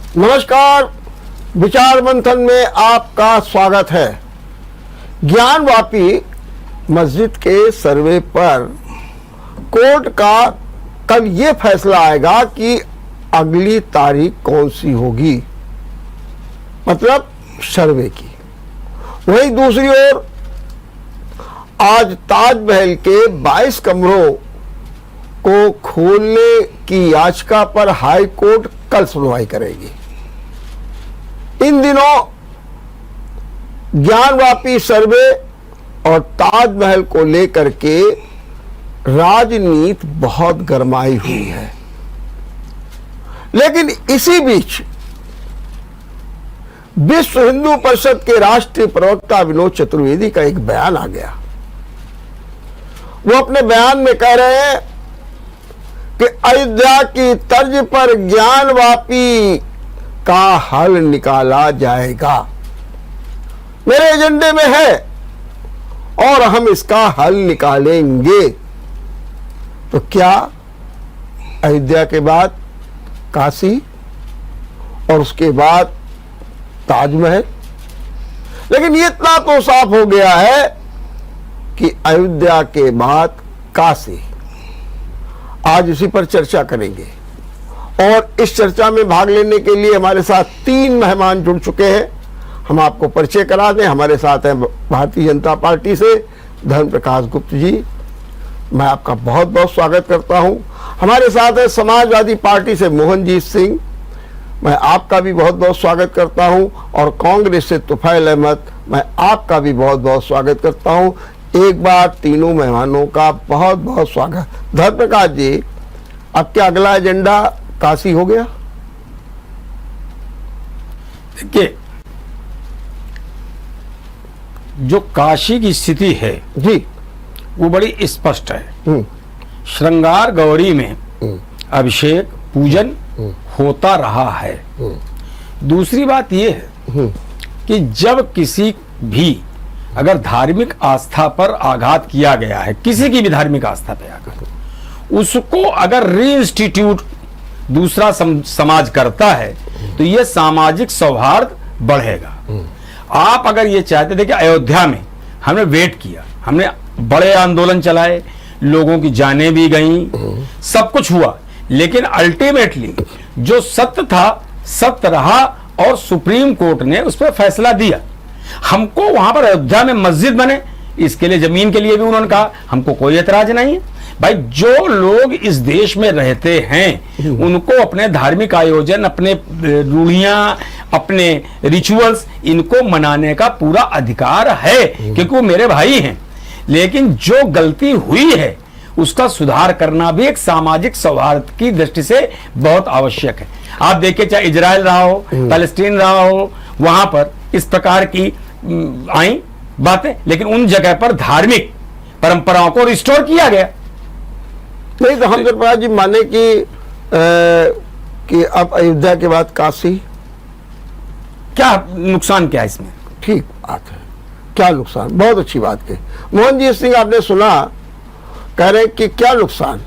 नमस्कार, विचार मंथन में आपका स्वागत है। ज्ञानवापी मस्जिद के सर्वे पर कोर्ट का कल ये फैसला आएगा कि अगली तारीख कौन सी होगी, मतलब सर्वे की। वहीं दूसरी ओर आज ताजमहल के 22 कमरों को खोलने की याचिका पर हाई कोर्ट कल सुनवाई करेगी। इन दिनों ज्ञानवापी सर्वे और ताजमहल को लेकर के राजनीति बहुत गरमाई हुई है, लेकिन इसी बीच विश्व हिंदू परिषद के राष्ट्रीय प्रवक्ता विनोद चतुर्वेदी का एक बयान आ गया। वो अपने बयान में कह रहे हैं कि अयोध्या की तर्ज पर ज्ञानवापी का हल निकाला जाएगा। मेरे एजेंडे में है और हम इसका हल निकालेंगे। तो क्या अयोध्या के बाद काशी और उसके बाद ताजमहल? लेकिन ये इतना तो साफ हो गया है कि अयोध्या के बाद काशी। आज इसी पर चर्चा करेंगे और इस चर्चा में भाग लेने के लिए हमारे साथ 3 मेहमान जुड़ चुके हैं। हम आपको परिचय करा दें। हमारे साथ हैं भारतीय जनता पार्टी से धर्म प्रकाश गुप्त जी, मैं आपका बहुत बहुत स्वागत करता हूं। हमारे साथ है समाजवादी पार्टी से मोहनजीत सिंह, मैं आपका भी बहुत बहुत स्वागत करता हूं। और कांग्रेस से तुफैल अहमद, मैं आपका भी बहुत बहुत स्वागत करता हूं। एक बार तीनों मेहमानों का बहुत बहुत स्वागत। धर्म प्रकाश जी, अब क्या अगला एजेंडा काशी हो गया? देखिए, जो काशी की स्थिति है जी, वो बड़ी स्पष्ट है। श्रृंगार गौरी में अभिषेक पूजन होता रहा है। दूसरी बात यह है कि जब किसी भी अगर धार्मिक आस्था पर आघात किया गया है, किसी की भी धार्मिक आस्था पर आघात, उसको अगर रीइंस्टीट्यूट दूसरा समाज करता है तो यह सामाजिक सौहार्द बढ़ेगा। आप अगर ये चाहते थे कि अयोध्या में हमने वेट किया, हमने बड़े आंदोलन चलाए, लोगों की जानें भी गईं, सब कुछ हुआ, लेकिन अल्टीमेटली जो सत्य था सत्य रहा और सुप्रीम कोर्ट ने उस पर फैसला दिया। हमको वहां पर अयोध्या में मस्जिद बने, इसके लिए जमीन के लिए भी उन्होंने कहा हमको कोई एतराज नहीं है। भाई, जो लोग इस देश में रहते हैं उनको अपने धार्मिक आयोजन, अपने रूढ़ियां, अपने रिचुअल्स, इनको मनाने का पूरा अधिकार है, क्योंकि वो मेरे भाई हैं। लेकिन जो गलती हुई है उसका सुधार करना भी एक सामाजिक सौहार्द की दृष्टि से बहुत आवश्यक है। आप देखिए, चाहे इजराइल रहा हो, पैलेस्टीन रहा हो, वहां पर इस प्रकार की आई बातें, लेकिन उन जगह पर धार्मिक परंपराओं को रिस्टोर किया गया। नहीं तो हम प्रकाश जी माने कि अब अयोध्या के बाद काशी, क्या नुकसान क्या है इसमें? ठीक बात है, क्या नुकसान? बहुत अच्छी बात कही मोहनजीत सिंह। आपने सुना, कह रहे कि क्या नुकसान,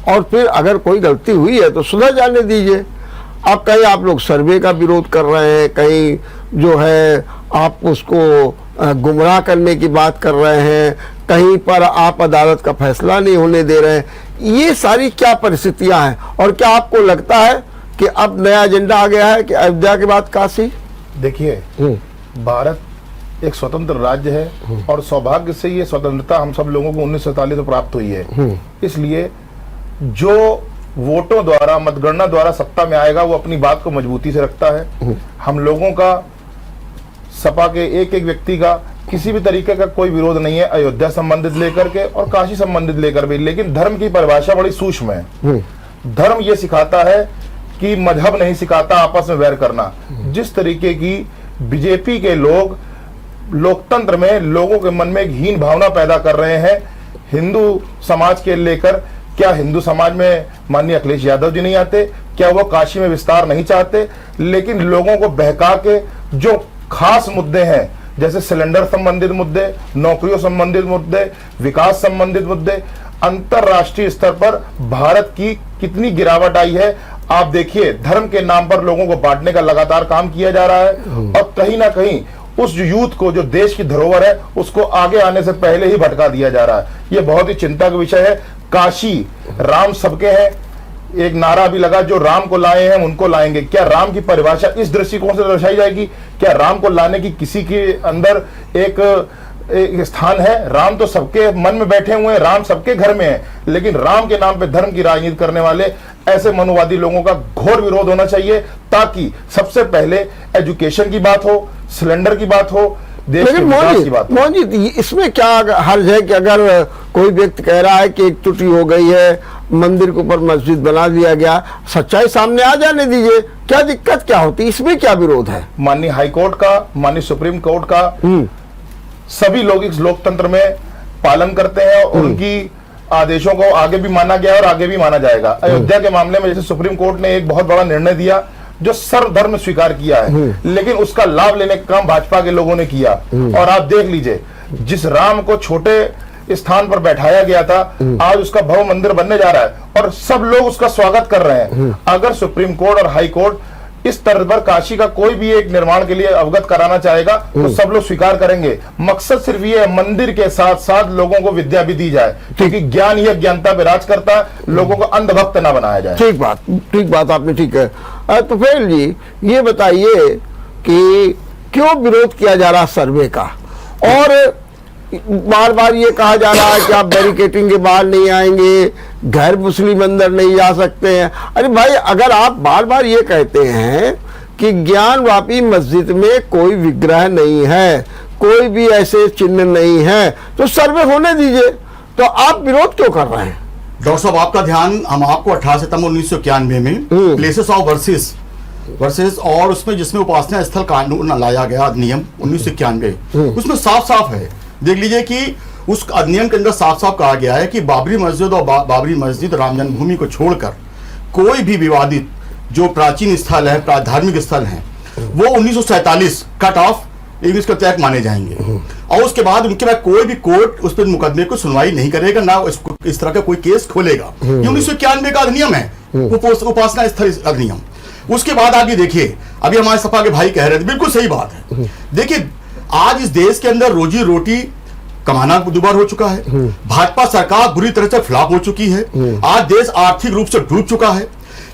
और फिर अगर कोई गलती हुई है तो सुधर जाने दीजिए। अब कहीं आप लोग सर्वे का विरोध कर रहे हैं, कहीं जो है आप उसको गुमराह करने की बात कर रहे हैं, कहीं पर आप अदालत का फैसला नहीं होने दे रहे हैं। ये सारी क्या परिस्थितियां हैं, और क्या आपको लगता है कि अब नया एजेंडा आ गया है कि अयोध्या के बाद काशी? देखिए, भारत एक स्वतंत्र राज्य है और सौभाग्य से ये स्वतंत्रता हम सब लोगों को 1947 में प्राप्त हुई है। इसलिए जो वोटों द्वारा, मतगणना द्वारा सत्ता में आएगा वो अपनी बात को मजबूती से रखता है। हम लोगों का, सपा के एक एक व्यक्ति का किसी भी तरीके का कोई विरोध नहीं है अयोध्या संबंधित लेकर के और काशी संबंधित लेकर भी। लेकिन धर्म की परिभाषा बड़ी सूक्ष्म है। धर्म ये सिखाता है कि मजहब नहीं सिखाता आपस में वैर करना। जिस तरीके की बीजेपी के लोग लोकतंत्र में लोगों के मन में एक हीन भावना पैदा कर रहे हैं हिंदू समाज के लेकर, क्या हिंदू समाज में माननीय अखिलेश यादव जी नहीं आते? क्या वो काशी में विस्तार नहीं चाहते? लेकिन लोगों को बहका के जो खास मुद्दे हैं, जैसे सिलेंडर संबंधित मुद्दे, नौकरियों संबंधित मुद्दे, विकास संबंधित मुद्दे, अंतरराष्ट्रीय स्तर पर भारत की कितनी गिरावट आई है, आप देखिए धर्म के नाम पर लोगों को बांटने का लगातार काम किया जा रहा है और कहीं ना कहीं उस यूथ को जो देश की धरोहर है उसको आगे आने से पहले ही भटका दिया जा रहा है। ये बहुत ही चिंता का विषय है। काशी राम सबके हैं, एक नारा भी लगा, जो राम को लाए हैं उनको लाएंगे। क्या राम की परिभाषा इस दृष्टिकोण से दर्शाई जाएगी? क्या राम को लाने की किसी के अंदर एक स्थान है? राम तो सबके मन में बैठे हुए हैं, राम सबके घर में है, लेकिन राम के नाम पे धर्म की राजनीति करने वाले ऐसे मनोवादी लोगों का घोर विरोध होना चाहिए, ताकि सबसे पहले एजुकेशन की बात हो, सिलेंडर की बात हो, देश के विकास की बात हो। मोहन जी, इसमें क्या हर्ज है कि अगर कोई व्यक्ति कह रहा है कि एक त्रुटि हो गई है, मंदिर के ऊपर मस्जिद बना दिया गया, सच्चाई सामने आ जाने दीजिए, क्या दिक्कत क्या होती, इसमें क्या विरोध है? माननीय हाईकोर्ट का, माननीय सुप्रीम कोर्ट का सभी लोग इस लोकतंत्र में पालन करते हैं और उनकी आदेशों को आगे भी माना गया और आगे भी माना जाएगा। अयोध्या के मामले में जैसे सुप्रीम कोर्ट ने एक बहुत बड़ा निर्णय दिया जो सर्वधर्म स्वीकार किया है, लेकिन उसका लाभ लेने का काम भाजपा के लोगों ने किया। और आप देख लीजिए, जिस राम को छोटे स्थान पर बैठाया गया था, आज उसका भव्य मंदिर बनने जा रहा है और सब लोग उसका स्वागत कर रहे हैं। अगर सुप्रीम कोर्ट और हाई कोर्ट इस तर्ज पर काशी का कोई भी एक निर्माण के लिए अवगत कराना चाहेगा तो सब लोग स्वीकार करेंगे। मकसद सिर्फ ये है, मंदिर के साथ साथ लोगों को विद्या भी दी जाए, क्योंकि ज्ञान ही अज्ञानता पे राज करता है, लोगों को अंधभक्त ना बनाया जाए। ठीक बात आपने ठीक है। तुफैल जी, ये बताइए कि क्यों विरोध किया जा रहा सर्वे का, और बार बार ये कहा जा रहा है कि आप बैरिकेटिंग के बाहर नहीं आएंगे, गैर मुस्लिम अंदर नहीं जा सकते हैं। अरे भाई, अगर आप बार बार ये कहते हैं कि ज्ञानवापी मस्जिद में कोई विग्रह नहीं है, कोई भी ऐसे चिन्ह नहीं है, तो सर्वे होने दीजिए, तो आप विरोध क्यों कर रहे हैं? डॉक्टर साहब, आपका ध्यान, हम आपको 18 सितंबर 1991 में प्लेसेस ऑफ वर्सेस और उसमें जिसमें उपासना स्थल कानून लाया गया, अधिनियम 1991, उसमें साफ साफ है, देख लीजिए कि उस अधिनियम के अंदर साफ साफ कहा गया है कि बाबरी मस्जिद और बाबरी मस्जिद राम जन्मभूमि को छोड़कर कोई भी विवादित जो प्राचीन स्थल है, धार्मिक स्थल है, वो 1947 कट ऑफ इंग्लिश के तहत माने जाएंगे। और उसके बाद उनके बाद कोई भी कोर्ट उस पर मुकदमे को सुनवाई नहीं करेगा, ना इस तरह का कोई केस खोलेगा। ये 1991 का अधिनियम है, उपासना स्थल अधिनियम। उसके बाद आगे देखिए, अभी हमारे सपा के भाई कह रहे थे, बिल्कुल सही बात है। देखिए, आज इस देश के अंदर रोजी रोटी कमाना दुबार हो चुका है, भाजपा सरकार बुरी तरह से फ्लॉप हो चुकी है, आज देश आर्थिक रूप से डूब चुका है,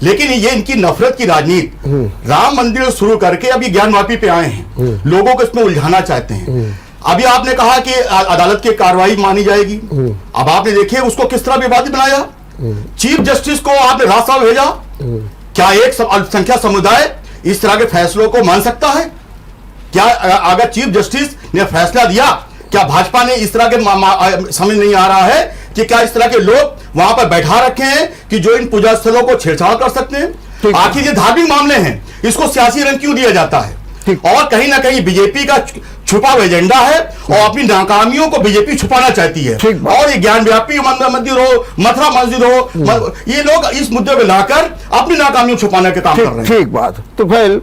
लेकिन ये इनकी नफरत की राजनीति राम मंदिर शुरू करके अभी ज्ञानवापी पे आए हैं, लोगों को इसमें उलझाना चाहते हैं। अभी आपने कहा कि अदालत की कार्रवाई मानी जाएगी, अब आपने देखिए उसको किस तरह विवादित बनाया। चीफ जस्टिस को आपने राज्यसभा भेजा, क्या एक अल्पसंख्यक समुदाय इस तरह के फैसलों को मान सकता है? क्या अगर चीफ जस्टिस ने फैसला दिया, क्या भाजपा ने इस तरह के समझ नहीं आ रहा है कि क्या इस तरह के लोग वहां पर बैठा रखे हैं कि जो इन पूजा स्थलों को छेड़छाड़ कर सकते हैं? आखिर ये धार्मिक मामले हैं, इसको सियासी रंग क्यों दिया जाता है? और कहीं ना कहीं बीजेपी का छुपा हुआ एजेंडा है और अपनी नाकामियों को बीजेपी छुपाना चाहती है। और ये ज्ञानव्यापी मंदिर हो, मथुरा मस्जिद हो, ये लोग इस मुद्दे को लाकर अपनी नाकामियों छुपाने के काम कर रहे हैं। ठीक बात। तो फिर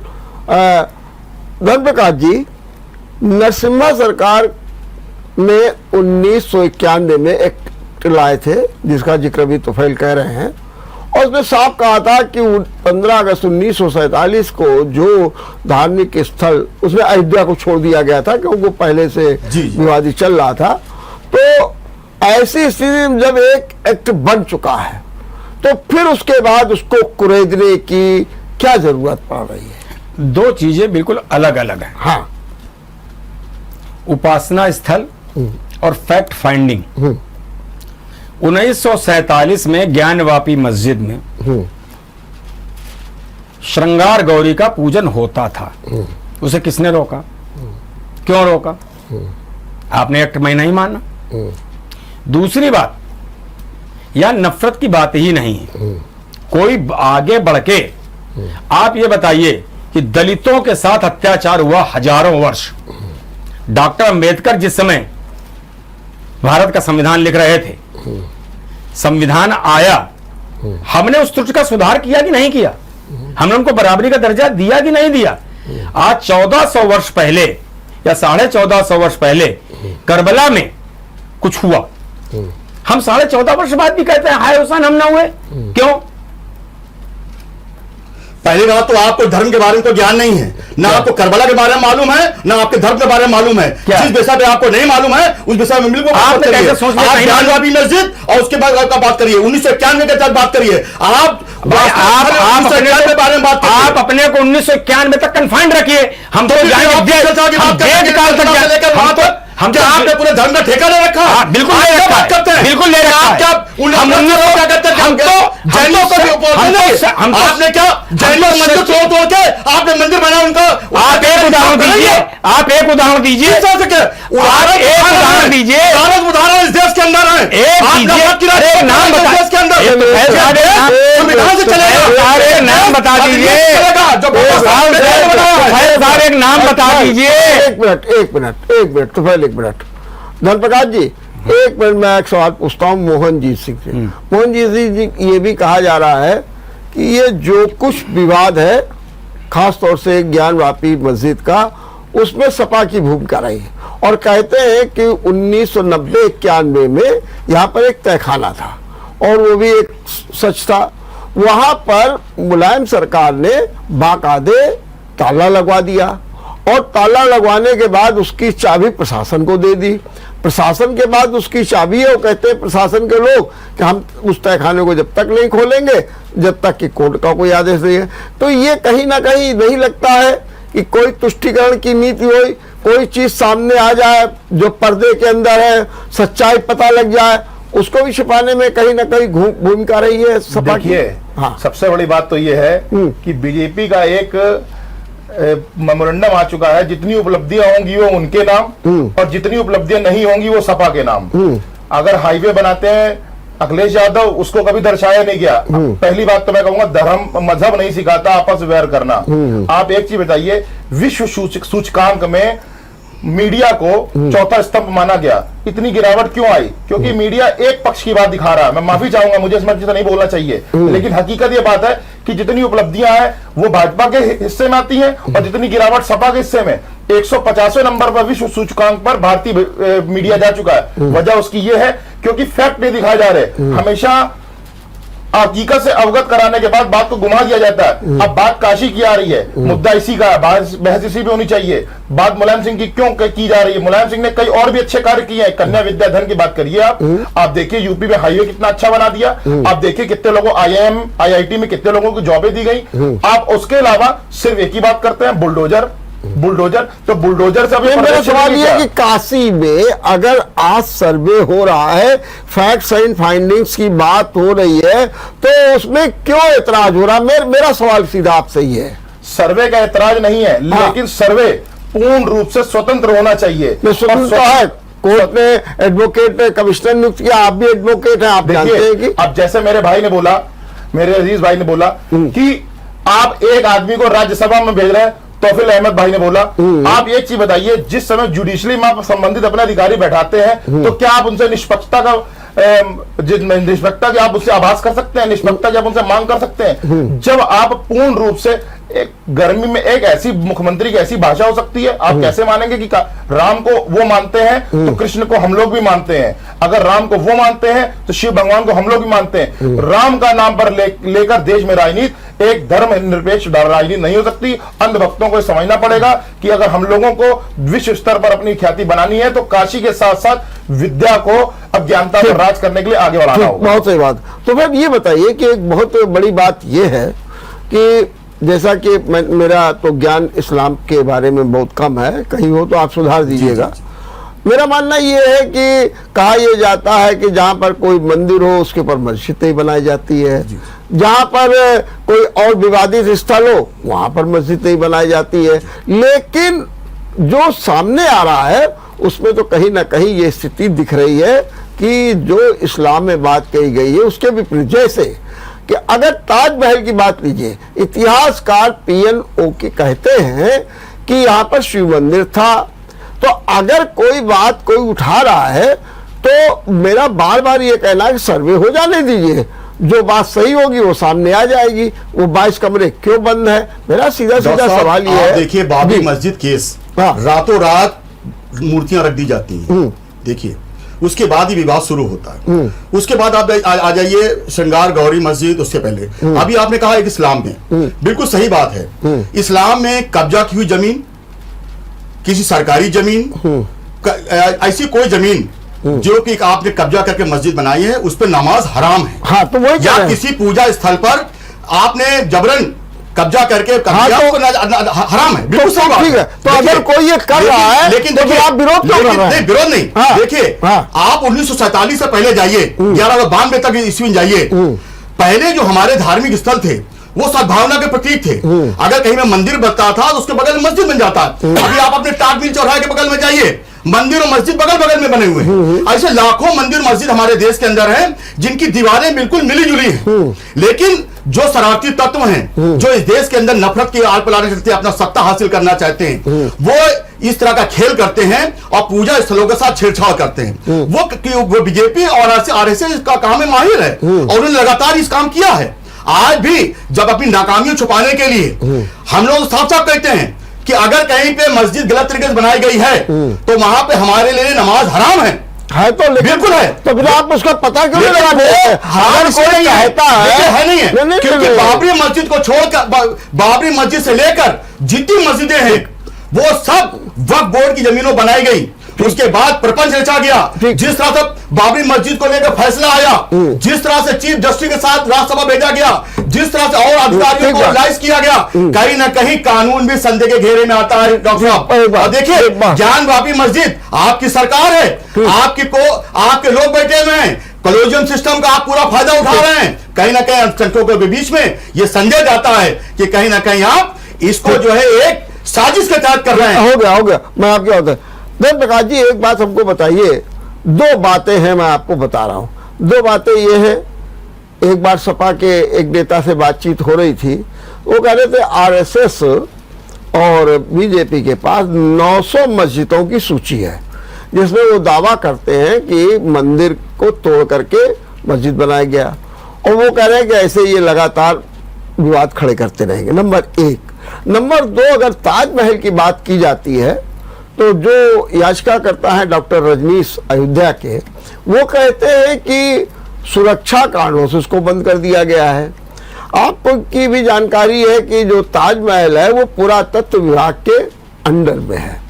धर्म प्रकाश जी, नरसिम्हा सरकार ने 1991 में एक लाए थे जिसका जिक्र भी तुफैल कह रहे हैं, और उसने साफ कहा था कि 15 अगस्त 1947 को जो धार्मिक स्थल, उसमें अयोध्या को छोड़ दिया गया था क्योंकि वो पहले से विवादित चल रहा था। तो ऐसी स्थिति में जब एक एक्ट बन चुका है तो फिर उसके बाद उसको कुरेदने की क्या जरूरत पड़ रही है? दो चीजें बिल्कुल अलग अलग हैं। हाँ, उपासना स्थल और फैक्ट फाइंडिंग। 1947 में ज्ञानवापी मस्जिद में श्रृंगार गौरी का पूजन होता था, उसे किसने रोका? क्यों रोका? आपने एक्ट में नहीं माना। दूसरी बात, यह नफरत की बात ही नहीं है। कोई आगे बढ़ के आप ये बताइए कि दलितों के साथ अत्याचार हुआ हजारों वर्ष। डॉक्टर अंबेडकर जिस समय भारत का संविधान लिख रहे थे, संविधान आया, हमने उस त्रुटि का सुधार किया कि नहीं किया? हमने उनको बराबरी का दर्जा दिया कि नहीं दिया? आज 1400 वर्ष पहले या 1450 वर्ष पहले करबला में कुछ हुआ, हम 14.5 वर्ष बाद भी कहते हैं हाय हुसैन हम ना हुए। क्यों? पहली बात तो आपको धर्म के बारे में कोई ज्ञान नहीं है, ना आपको करबला के बारे में मालूम है, ना आपके धर्म के बारे में मालूम है। जिस विषय पे आपको नहीं मालूम है उस विषय में बिल्कुल बात करिए। आप ज्ञानवापी मस्जिद और उसके बाद का बात करिए, 1991 के तक बात करिए। आप के बारे में बात, आप अपने को 1991 तक कन्फाइंड रखिए। हम तो हम क्या आपने पूरे धर्म का ठेका ले रखा? बिल्कुल ले रखा है, करते हैं बिल्कुल ले रखा है। क्या क्या करते हैं? जैनों को भी आपने क्या जैनों मंदिर तोड़ के आपने मंदिर बना उनका। आप एक उदाहरण दीजिए, आप एक उदाहरण दीजिए, आप एक उदाहरण दीजिए। उदाहरण इस देश के अंदर है, एक नाम बता, देश के अंदर संविधान से चलेगा। एक नाम बता दीजिए, एक नाम बता दीजिए। एक मिनट तो पहले एक मिनट धनप्रकाश जी, एक मिनट मैं एक सवाल पूछता हूँ मोहनजीत सिंह से। मोहनजीत जी, ये भी कहा जा रहा है कि ये जो कुछ विवाद है खास तौर से ज्ञानवापी मस्जिद का, उसमें सपा की भूमिका रही है और कहते हैं कि 1990-91 में यहाँ पर एक तहखाना था और वो भी एक सच था। वहां पर मुलायम सरकार ने बाकायदे ताला लगवा दिया और ताला लगवाने के बाद उसकी चाबी प्रशासन को दे दी। प्रशासन के बाद उसकी चाबी है, वो कहते हैं प्रशासन के लोग कि हम उस तहखाने को जब तक नहीं खोलेंगे जब तक कि कोर्ट का कोई आदेश नहीं है। तो ये कहीं ना कहीं नहीं लगता है कि कोई तुष्टिकरण की नीति हो, कोई चीज सामने आ जाए जो पर्दे के अंदर है, सच्चाई पता लग जाए, उसको भी छिपाने में कहीं ना कहीं भूमिका रही है सपा की। हाँ, सबसे बड़ी बात तो ये है कि बीजेपी का एक मेमोरेंडम आ चुका है, जितनी उपलब्धियां होंगी वो उनके नाम और जितनी उपलब्धियां नहीं होंगी वो सपा के नाम। अगर हाईवे बनाते हैं अखिलेश यादव, उसको कभी दर्शाया नहीं गया। पहली बात तो मैं कहूंगा धर्म मजहब नहीं सिखाता आपस में वैर करना। आप एक चीज बताइए, विश्व सूचकांक में मीडिया को चौथा स्तंभ माना गया, इतनी गिरावट क्यों आई? क्योंकि मीडिया एक पक्ष की बात दिखा रहा है। मैं माफी चाहूंगा, मुझे इसमें नहीं बोलना चाहिए, लेकिन हकीकत ये बात है कि जितनी उपलब्धियां हैं वो भाजपा के हिस्से में आती हैं और जितनी गिरावट सपा के हिस्से में। 150वें नंबर पर विश्व सूचकांक पर भारतीय मीडिया जा चुका है। वजह उसकी ये है क्योंकि फैक्ट नहीं दिखाए जा रहे, हमेशा हकीकत से अवगत कराने के बाद बात को घुमा दिया जाता है। अब बात काशी की आ रही है, मुद्दा इसी का है, बहस इसी पे होनी चाहिए। बात मुलायम सिंह की क्यों की जा रही है? मुलायम सिंह ने कई और भी अच्छे कार्य किए हैं। कन्या विद्याधन की बात करिए आप देखिए यूपी में हाईवे कितना अच्छा बना दिया। आप देखिए कितने लोगों IIM IIT में कितने लोगों को जॉबें दी गई। आप उसके अलावा सिर्फ एक ही बात करते हैं, बुलडोजर। तो बुलडोजर से अभी मेरा सवाल ये है कि काशी में अगर आज सर्वे हो रहा है, फैक्ट्स एंड फाइंडिंग्स की बात हो रही है, तो उसमें क्यों एतराज हो रहा? मेरा सवाल सीधा आपसे ही है। सर्वे का एतराज नहीं है, लेकिन सर्वे पूर्ण रूप से स्वतंत्र होना चाहिए। स्वतंत्र है, कोर्ट ने एडवोकेट कमिश्नर नियुक्त किया, आप भी एडवोकेट हैं, आप जानते हैं कि अब जैसे मेरे भाई ने बोला, मेरे अजीज भाई ने बोला कि आप एक आदमी को राज्यसभा में भेज रहे हैं, तौफील अहमद भाई ने बोला। आप एक चीज बताइए, जिस समय जुडिशरी में संबंधित अपने अधिकारी बैठाते हैं तो क्या आप उनसे निष्पक्षता का निष्पक्षता की आप उससे आभास कर सकते हैं? निष्पक्षता की आप उनसे मांग कर सकते हैं? जब आप पूर्ण रूप से एक गर्मी में एक ऐसी मुख्यमंत्री की ऐसी भाषा हो सकती है, आप कैसे मानेंगे कि राम को वो मानते हैं तो कृष्ण को हम लोग भी मानते हैं, अगर राम को वो मानते हैं तो शिव भगवान को हम लोग भी मानते हैं। राम का नाम पर लेकर देश में राजनीति एक धर्म निरपेक्ष राजनीति नहीं हो सकती। अंधभक्तों को समझना पड़ेगा कि अगर हम लोगों को विश्व स्तर पर अपनी ख्याति बनानी है तो काशी के साथ साथ विद्या को अज्ञानता पर राज करने के लिए आगे बढ़ाना होगा। बहुत सही बात। तो फिर ये बताइए कि एक बहुत बड़ी बात यह है कि जैसा कि मेरा तो ज्ञान इस्लाम के बारे में बहुत कम है, कहीं हो तो आप सुधार दीजिएगा। मेरा मानना यह है कि कहा यह जाता है कि जहां पर कोई मंदिर हो उसके ऊपर मस्जिदें बनाई जाती है, जहां पर कोई और विवादित स्थल हो वहां पर मस्जिदें बनाई जाती है। लेकिन जो सामने आ रहा है उसमें तो कहीं ना कहीं ये स्थिति दिख रही है कि जो इस्लाम में बात कही गई है उसके विपरीत। जैसे कि अगर ताजमहल की बात लीजिए, इतिहासकार PNO के कहते हैं कि यहाँ पर शिव मंदिर था, तो अगर कोई बात कोई उठा रहा है तो मेरा बार बार ये कहना है कि सर्वे हो जाने दीजिए, जो बात सही होगी वो सामने आ जाएगी। वो 22 कमरे क्यों बंद है? मेरा सीधा सीधा सवाल ये है। देखिए बाबरी मस्जिद केस, रातों रात मूर्तियां रख दी जाती हैं। देखिए उसके बाद ही विवाद शुरू होता है। उसके बाद आप आ जाइए श्रृंगार गौरी मस्जिद, उससे पहले अभी आपने कहा एक इस्लाम में, बिल्कुल सही बात है। इस्लाम में कब्जा की हुई जमीन, किसी सरकारी जमीन, ऐसी कोई जमीन जो कि आपने कब्जा करके मस्जिद बनाई है, उस पर नमाज हराम है। हाँ, तो वही या किसी पूजा स्थल पर आपने जबरन कब्जा करके हराम है, बिल्कुल सही बात है। तो अगर कोई ये कर रहा है लेकिन तो फिर आप विरोध क्यों कर रहे हैं? नहीं, विरोध नहीं। हाँ, देखिए, हाँ, आप 1947 से पहले जाइए, 1192 तक ईस्वी जाइए, पहले जो हमारे धार्मिक स्थल थे वो सद्भावना के प्रतीक थे। अगर कहीं में मंदिर बनता था तो उसके बगल में मस्जिद बन जाता। अभी आप अपने टाट मिल चौराहे के बगल में जाइए, मंदिर और मस्जिद बगल बगल में बने हुए हैं। ऐसे लाखों मंदिर मस्जिद हमारे देश के अंदर हैं जिनकी दीवारें बिल्कुल मिली जुली हैं, लेकिन जो शरारती तत्व हैं, जो इस देश के अंदर नफरत की आग फैलाने चलते अपना सत्ता हासिल करना चाहते हैं, वो इस तरह का खेल करते हैं और पूजा स्थलों के साथ छेड़छाड़ करते हैं। वो बीजेपी और आरएसएस का काम में माहिर है और उन्होंने लगातार इस काम किया है। आज भी जब अपनी नाकामियों छुपाने के लिए हम लोग साफ साफ कहते हैं कि अगर कहीं पे मस्जिद गलत तरीके से बनाई गई है तो वहां पे हमारे लिए नमाज हराम है तो बिल्कुल है। तो फिर आप उसका पता क्यों नहीं लगा रहे? अगर कोई कहता है नहीं है, नहीं, क्योंकि बाबरी मस्जिद को छोड़कर बाबरी मस्जिद से लेकर जितनी मस्जिदें हैं वो सब वक्फ बोर्ड की जमीनों बनाई गई। उसके बाद प्रपंच रचा गया। जिस तरह से बाबरी मस्जिद को लेकर फैसला आया, जिस तरह से चीफ जस्टिस के साथ राज्यसभा भेजा गया, जिस तरह से और अधिकारियों को लाइस किया गया, कहीं ना कहीं कानून भी संदेह के घेरे में आता है। डॉक्टर साहब देखिए, ज्ञान वापी मस्जिद आपकी सरकार है, आपके लोग बैठे हुए हैं, कॉलोजियम सिस्टम का आप पूरा फायदा उठा रहे हैं। कहीं ना कहीं अल्पसंख्यकों के बीच में यह संदेह जाता है कि कहीं ना कहीं आप इसको जो है एक साजिश के तहत कर रहे हैं। हो गया मैं आपके होता है। देव प्रकाश जी, एक बात हमको बताइए, दो बातें हैं, मैं आपको बता रहा हूं। दो बातें ये है, एक बार सपा के एक नेता से बातचीत हो रही थी, वो कह रहे थे आरएसएस और बीजेपी के पास 900 मस्जिदों की सूची है जिसमें वो दावा करते हैं कि मंदिर को तोड़ करके मस्जिद बनाया गया, और वो कह रहे हैं कि ऐसे ये लगातार विवाद खड़े करते रहेंगे। नंबर एक। नंबर दो, अगर ताजमहल की बात की जाती है तो जो याचिका करता है डॉक्टर रजनीश अयोध्या के, वो कहते हैं कि सुरक्षा कारणों से उसको बंद कर दिया गया है। आपकी भी जानकारी है कि जो ताजमहल है वो पुरातत्व विभाग के अंडर में है,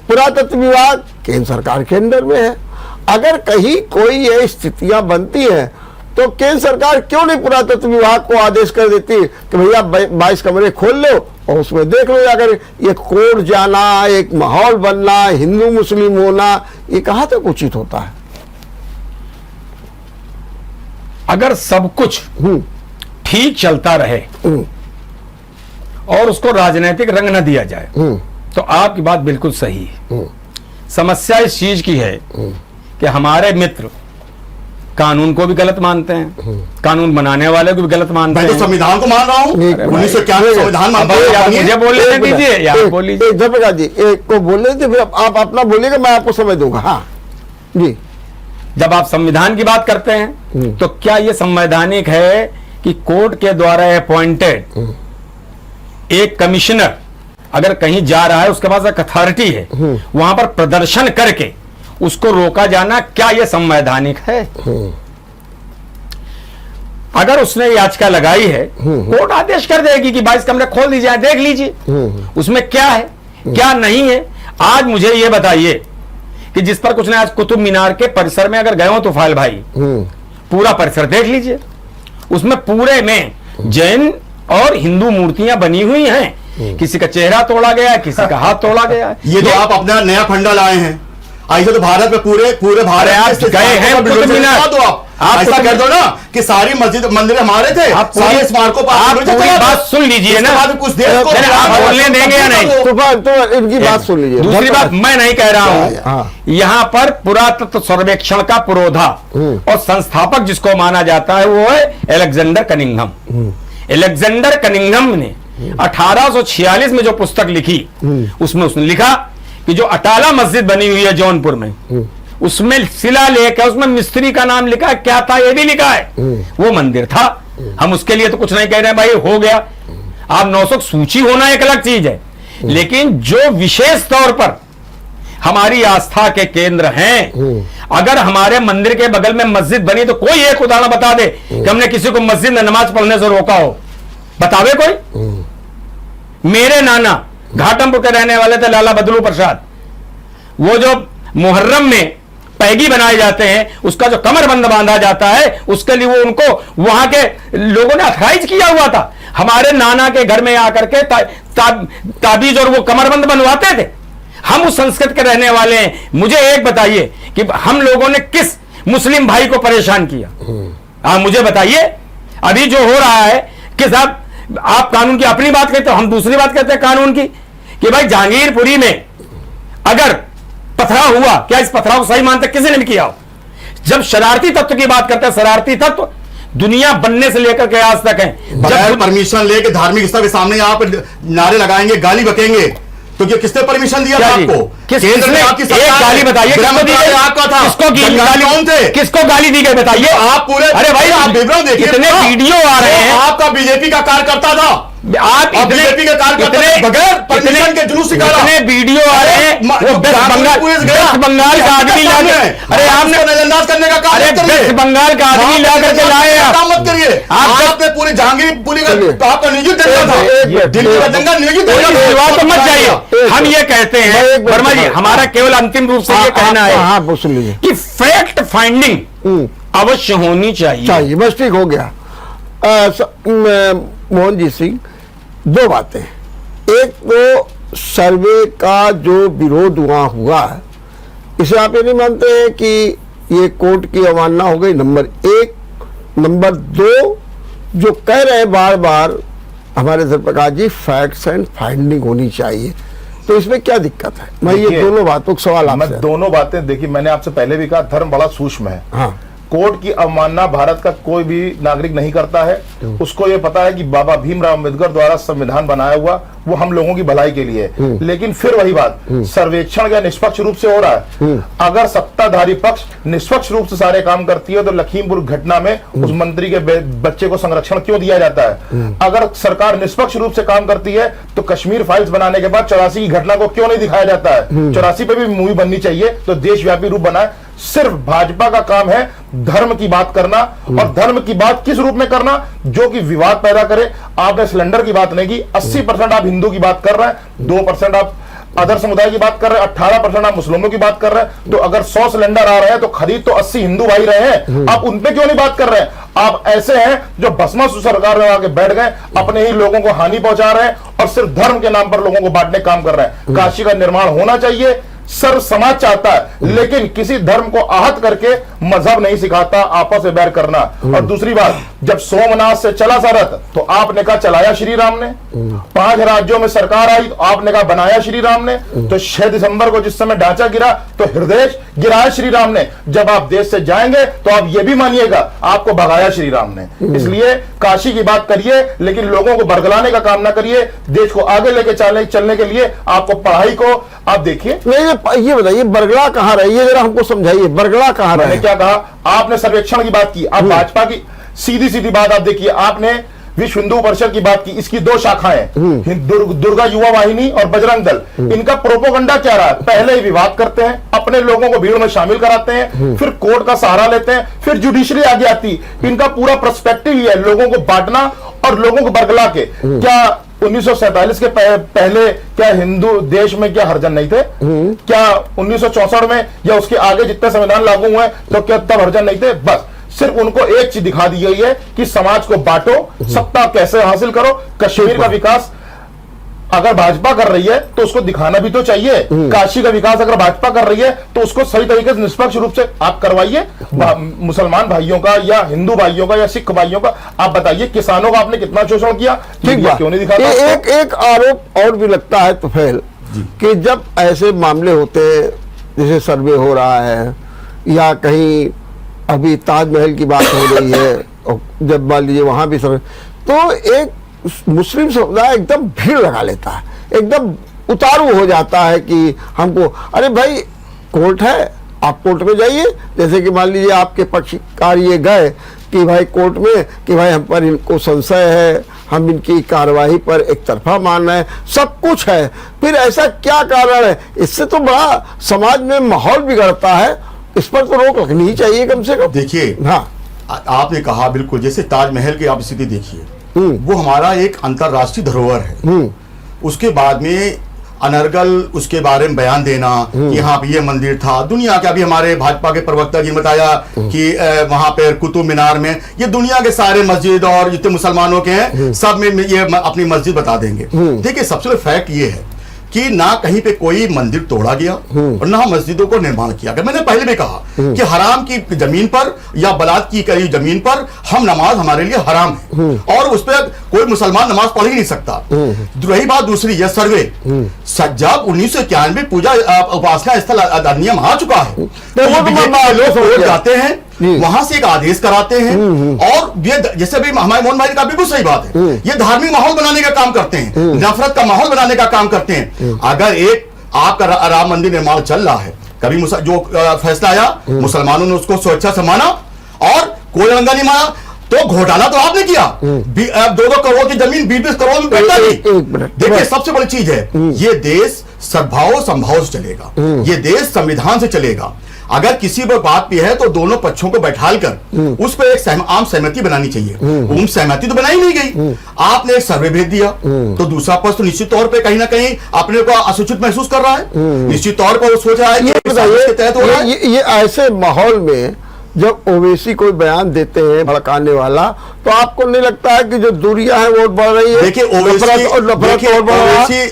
पुरातत्व विभाग केंद्र सरकार के अंडर में है। अगर कहीं कोई ये स्थितियां बनती हैं तो केंद्र सरकार क्यों नहीं पुरातत्व विभाग को आदेश कर देती कि भैया 22 कमरे खोल लो और उसमें देख लो। अगर ये कोर्ट जाना, एक माहौल बनना, हिंदू मुस्लिम होना, ये कहां तक उचित होता है? अगर सब कुछ ठीक चलता रहे और उसको राजनीतिक रंग न दिया जाए तो आपकी बात बिल्कुल सही है। समस्या इस चीज की है कि हमारे मित्र कानून को भी गलत मानते हैं, कानून बनाने वाले को भी गलत मानते हैं। मैं तो संविधान को मान रहा हूं, 1991 संविधान मानता हूं। मुझे बोलने दीजिए, आप बोलिए। जयप्रकाश जी एक को बोलने दीजिए, फिर आप अपना बोलिएगा, मैं आपको समय दूंगा। हाँ जी। जब आप संविधान की बात करते हैं तो क्या यह संवैधानिक है कि कोर्ट के द्वारा अपॉइंटेड एक कमिश्नर अगर कहीं जा रहा है, उसके पास एक अथॉरिटी है, वहां पर प्रदर्शन करके उसको रोका जाना, क्या यह संवैधानिक है? अगर उसने याचिका लगाई है, कोर्ट आदेश कर देगी कि 22 कमरे खोल दीजिए, देख लीजिए उसमें क्या है क्या नहीं है। आज मुझे यह बताइए कि जिस पर कुछ ने आज कुतुब मीनार के परिसर में अगर गए हो तो फाइल भाई पूरा परिसर देख लीजिए, उसमें पूरे में जैन और हिंदू मूर्तियां बनी हुई हैं। किसी का चेहरा तोड़ा गया है, किसी का हाथ तोड़ा गया है। ये तो आप अपना नया फंडा लाए हैं। ऐसे तो भारत में पूरे भारत आप गए हैं कुतुब मीनार, तो आप ऐसा कर दो ना कि सारी मस्जिद मंदिर हमारे थे, सारे स्मारकों पर आप पूरी बात सुन लीजिए ना। कुछ देर को आप बोलने देंगे या नहीं? तो इनकी बात सुन लीजिए। दूसरी बात मैं नहीं कह रहा हूं, यहाँ पर पुरातत्व सर्वेक्षण का पुरोधा और संस्थापक जिसको माना जाता है वो है अलेक्जेंडर कनिंघम। अलेक्जेंडर कनिंघम ने 1846 में जो पुस्तक लिखी उसमें उसने लिखा कि जो अटाला मस्जिद बनी हुई है जौनपुर में, उसमें शिलालेख है, उसमें मिस्त्री का नाम लिखा है, क्या था ये भी लिखा है, वो मंदिर था। हम उसके लिए तो कुछ नहीं कह रहे हैं भाई, हो गया। आप 900 सूची होना एक अलग चीज है, लेकिन जो विशेष तौर पर हमारी आस्था के केंद्र हैं। अगर हमारे मंदिर के बगल में मस्जिद बनी तो कोई एक उदाहरण बता दे कि हमने किसी को मस्जिद में नमाज पढ़ने से रोका हो, बतावे कोई। मेरे नाना घाटमपुर के रहने वाले थे, लाला बदलू प्रसाद। वो जो मुहर्रम में पैगी बनाए जाते हैं, उसका जो कमरबंद बांधा जाता है, उसके लिए वो उनको वहां के लोगों ने अथराइज किया हुआ था। हमारे नाना के घर में आकर के ताबीज और वो कमरबंद बनवाते थे। हम उस संस्कृत के रहने वाले हैं। मुझे एक बताइए कि हम लोगों ने किस मुस्लिम भाई को परेशान किया? मुझे बताइए। अभी जो हो रहा है कि साहब आप कानून की अपनी बात कहते हो, हम दूसरी बात कहते हैं कानून की, कि भाई जहांगीरपुरी में अगर पथराव हुआ, क्या इस पथराव को सही मानते किसी ने भी किया हो? जब शरारती तत्व की बात करते हैं, शरारती तत्व दुनिया बनने से लेकर के आज तक है। जब परमिशन लेके धार्मिक स्थल के सामने आप नारे लगाएंगे, गाली बकेंगे, तो ये किसने परमिशन दिया था आपको? केंद्र में आपकी सरकार, एक गाली बताइए किसको दी गई? आपका था। किसको गाली कौन थे? किसको गाली दी गई बताइए? आप पूरे, अरे भाई आप विवरण देखिए, कितने वीडियो आ रहे हैं। आपका बीजेपी का कार्यकर्ता था, आप बीजेपी के कार्यकर्ता बगैर परमिशन के जुलूस निकाला। कितने वीडियो आ रहे हैं। वेस्ट बंगाल का आदमी ला के, अरे आपने नजरअंदाज करने का काम मत करिए। वेस्ट बंगाल का आदमी ला करके लाए आप, काम मत करिए। आपने पूरी जहांगीरपुरी का आपका नियोजित दंगा था, दिल्ली का दंगा नियोजित दंगा। तो मत जाइए। हम ये कहते हैं वर्मा जी, हमारा केवल अंतिम रूप से ये कहना है कि फैक्ट फाइंडिंग अवश्य होनी चाहिए। बस ठीक हो गया। मोहन जी सिंह, दो बातें। एक तो सर्वे का जो विरोध वहां हुआ है, इसे आप ये नहीं मानते हैं कि ये कोर्ट की अवमानना हो गई? नंबर एक। नंबर दो, जो कह रहे हैं बार बार हमारे धर्मप्रकाश जी, फैक्ट्स एंड फाइंडिंग होनी चाहिए, तो इसमें क्या दिक्कत है? मैं ये दोनों बातों का सवाल आपसे। दोनों बातें देखिए, मैंने आपसे पहले भी कहा, धर्म बड़ा सूक्ष्म है। हाँ, कोर्ट की अवमानना भारत का कोई भी नागरिक नहीं करता है। उसको यह पता है कि बाबा भीमराव अम्बेडकर द्वारा संविधान बनाया हुआ वो हम लोगों की भलाई के लिए है। लेकिन फिर वही बात, सर्वेक्षण क्या निष्पक्ष रूप से हो रहा है? अगर सत्ताधारी पक्ष निष्पक्ष रूप से सारे काम करती है तो लखीमपुर घटना में उस मंत्री के बच्चे को संरक्षण क्यों दिया जाता है? अगर सरकार निष्पक्ष रूप से काम करती है तो कश्मीर फाइल्स बनाने के बाद 84 की घटना को क्यों नहीं दिखाया जाता है? 84 पे भी मूवी बननी चाहिए तो देशव्यापी रूप बनाए। सिर्फ भाजपा का काम है धर्म की बात करना, और धर्म की बात किस रूप में करना? जो कि विवाद पैदा करे। आपने सिलेंडर की बात नहीं की, 80% आप हिंदू की बात कर रहे हैं, 2% आप अदर समुदाय की बात कर रहे हैं, 18% आप मुस्लिमों की बात कर रहे हैं। तो अगर 100 सिलेंडर आ रहे हैं तो खरीद तो 80 हिंदू भाई रहे हैं, आप उन पे क्यों नहीं बात कर रहे हैं? आप ऐसे हैं जो भस्मासुर सरकार में आके बैठ गए, अपने ही लोगों को हानि पहुंचा रहे हैं और सिर्फ धर्म के नाम पर लोगों को बांटने का काम कर रहे हैं। काशी का निर्माण होना चाहिए, सर्व समाज चाहता है, लेकिन किसी धर्म को आहत करके मजहब नहीं सिखाता आपस में बैर करना। और दूसरी बात, जब सोमनाथ से चला सा रथ तो आपने कहा चलाया श्री राम ने, 5 राज्यों में सरकार आई तो आपने कहा बनाया श्री राम ने, तो 6 दिसंबर को जिस समय ढांचा गिरा तो हृदय गिराया श्री राम ने। जब आप देश से जाएंगे तो आप ये भी मानिएगा आपको भगाया श्री राम ने। इसलिए काशी की बात करिए, लेकिन लोगों को बरगलाने का काम ना करिए। देश को आगे लेके चलने के लिए आपको पढ़ाई को आप देखिए। ये बताइए बरगला कहाँ रही है, जरा हमको समझाइए, बरगला कहाँ रहा है? क्या कहा आपने? सर्वेक्षण की बात की। आप भाजपा की सीधी सीधी बात आप देखिए, आपने विश्व हिंदू परिषद की बात की। इसकी 2 शाखाएं, दुर्गा युवा वाहिनी और बजरंग दल। इनका प्रोपोगंडा क्या रहा है? पहले ही विवाद करते हैं, अपने लोगों को भीड़ में शामिल कराते हैं, फिर कोर्ट का सहारा लेते हैं, फिर जुडिशरी आगे आती। इनका पूरा पर्सपेक्टिव ही है लोगों को बांटना और लोगों को बरगला के। क्या 1947 के पहले क्या हिंदू देश में क्या हरिजन नहीं थे? क्या 1964 में या उसके आगे जितने संविधान लागू हुए तो क्या तब हरिजन नहीं थे? बस सिर्फ उनको एक चीज दिखा दी गई है कि समाज को बांटो, सत्ता कैसे हासिल करो। कश्मीर का विकास अगर भाजपा कर रही है तो उसको दिखाना भी तो चाहिए। काशी का विकास अगर भाजपा कर रही है तो उसको सही तरीके से निष्पक्ष रूप से आप करवाइए। मुसलमान भाइयों का या हिंदू भाइयों का या सिख भाइयों का आप बताइए, किसानों का आपने कितना शोषण किया, क्यों नहीं दिखाता? एक आरोप और भी लगता है तुफैल, कि जब ऐसे मामले होते हैं जैसे सर्वे हो रहा है या कहीं अभी ताजमहल की बात हो रही है, और जब मान लीजिए वहां भी सर्वे, तो एक मुस्लिम समुदाय एकदम भीड़ लगा लेता है, एकदम उतारू हो जाता है कि हमको, अरे भाई कोर्ट है, आप कोर्ट में जाइए, जैसे कि मान लीजिए आपके पक्षकार ये गए कि भाई कोर्ट में कि भाई हम पर इनको संशय है, हम इनकी कार्यवाही पर एक तरफा मान रहे हैं, सब कुछ है, फिर ऐसा क्या कारण है? इससे तो बड़ा समाज में माहौल बिगड़ता है, इस पर तो रोक लगनी ही चाहिए कम से कम। देखिए, हाँ, आपने कहा बिल्कुल, जैसे ताजमहल की आप स्थिति देखिए, वो हमारा एक अंतर्राष्ट्रीय धरोहर है। उसके बाद में अनर्गल उसके बारे में बयान देना कि यहाँ पे ये मंदिर था, दुनिया के अभी हमारे भाजपा के प्रवक्ता जी ने बताया कि वहां पे कुतुब मीनार में, ये दुनिया के सारे मस्जिद और जितने मुसलमानों के हैं सब में ये अपनी मस्जिद बता देंगे। देखिए, सबसे बड़ा फैक्ट ये है कि ना कहीं पे कोई मंदिर तोड़ा गया और ना मस्जिदों को निर्माण किया गया। मैंने पहले भी कहा कि हराम की जमीन पर या बलात की करी जमीन पर हम नमाज हमारे लिए हराम है और उस पर कोई मुसलमान नमाज पढ़ ही नहीं सकता। रही बात दूसरी, यह सर्वे जब 1991 पूजा उपासना स्थल अधिनियम आ चुका है तो लोग जाते हैं, वहां से एक आदेश कराते हैं और ये जैसे भी हमारे मोहन भाई का बिल्कुल सही बात है, ये धार्मिक माहौल बनाने का काम करते हैं, नफरत का माहौल बनाने का काम करते हैं। अगर एक आपका राम मंदिर निर्माण चल रहा है, कभी जो फैसला आया मुसलमानों ने उसको स्वेच्छा से माना और कोई रंगा नहीं माना, तो घोटाला तो आपने किया, 2-2 करोड़ की जमीन 20-20 करोड़ में बेचा दी। देखिए, सबसे बड़ी चीज है, ये देश सद्भाव संभाव से चलेगा, ये देश संविधान से चलेगा। अगर किसी पर बात भी है तो दोनों पक्षों को बैठाल कर उस पर एक आम सहमति बनानी चाहिए। उन सहमति तो बनाई नहीं गई, आपने एक सर्वे भेज दिया तो दूसरा पक्ष तो निश्चित तौर पे कहीं ना कहीं अपने को असुचित महसूस कर रहा है, निश्चित तौर पर वो सोच रहा है कि इसके तहत हो रहा है। ये ऐसे माहौल में जब ओवैसी कोई बयान देते हैं भड़काने वाला, तो आपको नहीं लगता है कि जो दूरियां हैं वो बढ़ रही है? देखिए,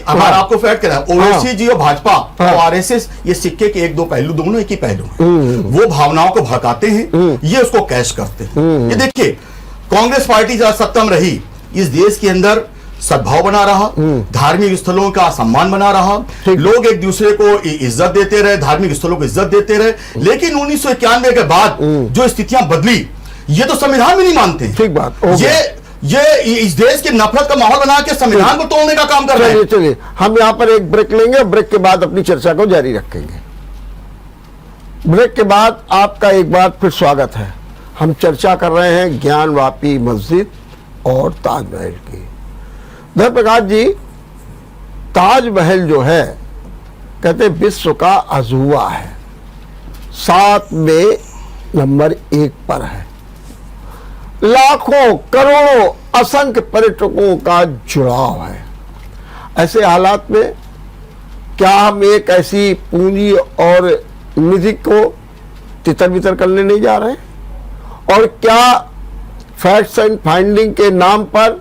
हमारा आपको फैक्ट करा, ओवैसी जी और भाजपा और आरएसएस ये सिक्के के 1-2 पहलू, दोनों एक ही पहलू हैं। वो भावनाओं को भड़काते हैं, ये उसको कैश करते हैं। ये देखिए, कांग्रेस पार्टी जहां सत्ता में रही, इस देश के अंदर सद्भाव बना रहा, धार्मिक स्थलों का सम्मान बना रहा, लोग एक दूसरे को इज्जत देते रहे, धार्मिक स्थलों को इज्जत देते रहे। लेकिन 1991 के बाद जो स्थितियां बदली, ये तो संविधान में नहीं मानते। ठीक बात, ये इस देश के नफरत का माहौल बना के संविधान को तोड़ने का काम कर रहे हैं। चलिए, हम यहाँ पर एक ब्रेक लेंगे, ब्रेक के बाद अपनी चर्चा को जारी रखेंगे। ब्रेक के बाद आपका एक बार फिर स्वागत है। हम चर्चा कर रहे हैं ज्ञानवापी मस्जिद और ताजमहल की। प्रकाश जी, ताजमहल जो है कहते विश्व का अजूबा है, 7 में नंबर 1 पर है, लाखों करोड़ों असंख्य पर्यटकों का जुड़ाव है। ऐसे हालात में क्या हम एक ऐसी पूंजी और निधि को तितर बितर करने नहीं जा रहे हैं? और क्या फैक्ट्स एंड फाइंडिंग के नाम पर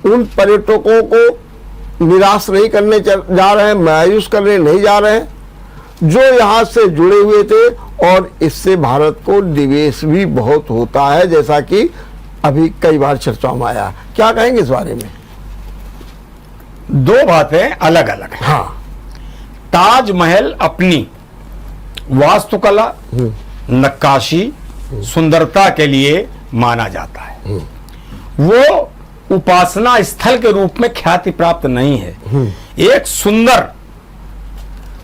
उन पर्यटकों को निराश नहीं करने जा रहे हैं, मायूस करने नहीं जा रहे हैं जो यहां से जुड़े हुए थे? और इससे भारत को निवेश भी बहुत होता है, जैसा कि अभी कई बार चर्चा में आया। क्या कहेंगे इस बारे में? 2 बातें अलग अलग हैं। हाँ, ताजमहल अपनी वास्तुकला, नक्काशी, सुंदरता के लिए माना जाता है। वो उपासना स्थल के रूप में ख्याति प्राप्त नहीं है, एक सुंदर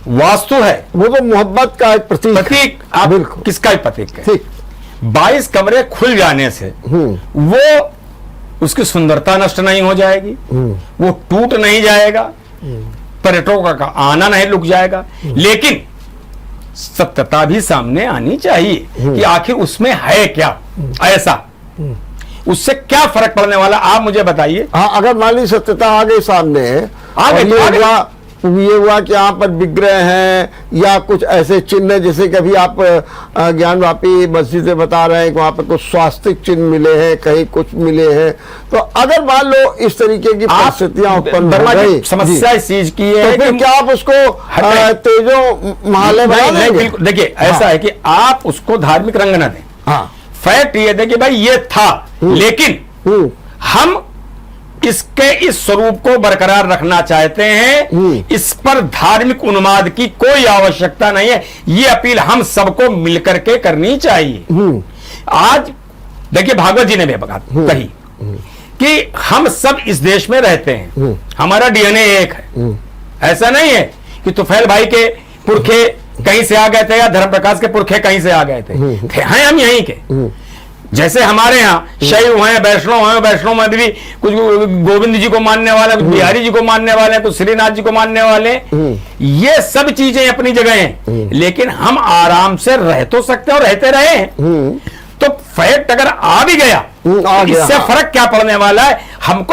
वास्तु है। वो तो मोहब्बत का एक प्रतीक आप किसका ही प्रतीक है। 22 कमरे खुल जाने से वो उसकी सुंदरता नष्ट नहीं हो जाएगी, वो टूट नहीं जाएगा, पर्यटकों का आना नहीं रुक जाएगा। लेकिन सत्यता भी सामने आनी चाहिए कि आखिर उसमें है क्या ऐसा, उससे क्या फर्क पड़ने वाला, आप मुझे बताइए। हाँ, अगर मान ली सत्यता आ गई सामने, ये हुआ कि यहाँ पर विग्रह हैं या कुछ ऐसे चिन्ह जैसे कभी आप ज्ञानवापी मस्जिद में बता रहे हैं कि वहाँ पर कुछ स्वास्तिक चिन्ह मिले हैं, कहीं कुछ मिले हैं, तो अगर मान लो इस तरीके की परिस्थितियां उत्पन्न हो गई, समस्या इस चीज की है तो फिर क्या आप उसको तेजो महालय बना देंगे? देखिए, ऐसा है कि आप उसको धार्मिक रंग न दें। हाँ, फैक्ट ये देखिए भाई, ये था, लेकिन हम इसके इस स्वरूप को बरकरार रखना चाहते हैं, इस पर धार्मिक उन्माद की कोई आवश्यकता नहीं है। ये अपील हम सबको मिलकर के करनी चाहिए। आज देखिए, भागवत जी ने भी बात कही कि हम सब इस देश में रहते हैं, हमारा डीएनए एक है। ऐसा नहीं है कि तुफैल भाई के पुरखे कहीं से आ गए थे या धर्म प्रकाश के पुरखे कहीं से आ गए थे, हैं हम यहीं के। जैसे हमारे यहाँ शैव हैं, वैष्णव हैं, वैष्णव में भी कुछ गोविंद जी को मानने वाले, कुछ बिहारी जी को मानने वाले, कुछ श्रीनाथ जी को मानने वाले, ये सब चीजें अपनी जगह हैं। लेकिन हम आराम से रह तो सकते हैं और रहते रहे हैं। तो फैक्ट अगर आ भी गया इससे हाँ। फर्क क्या पड़ने वाला है, हम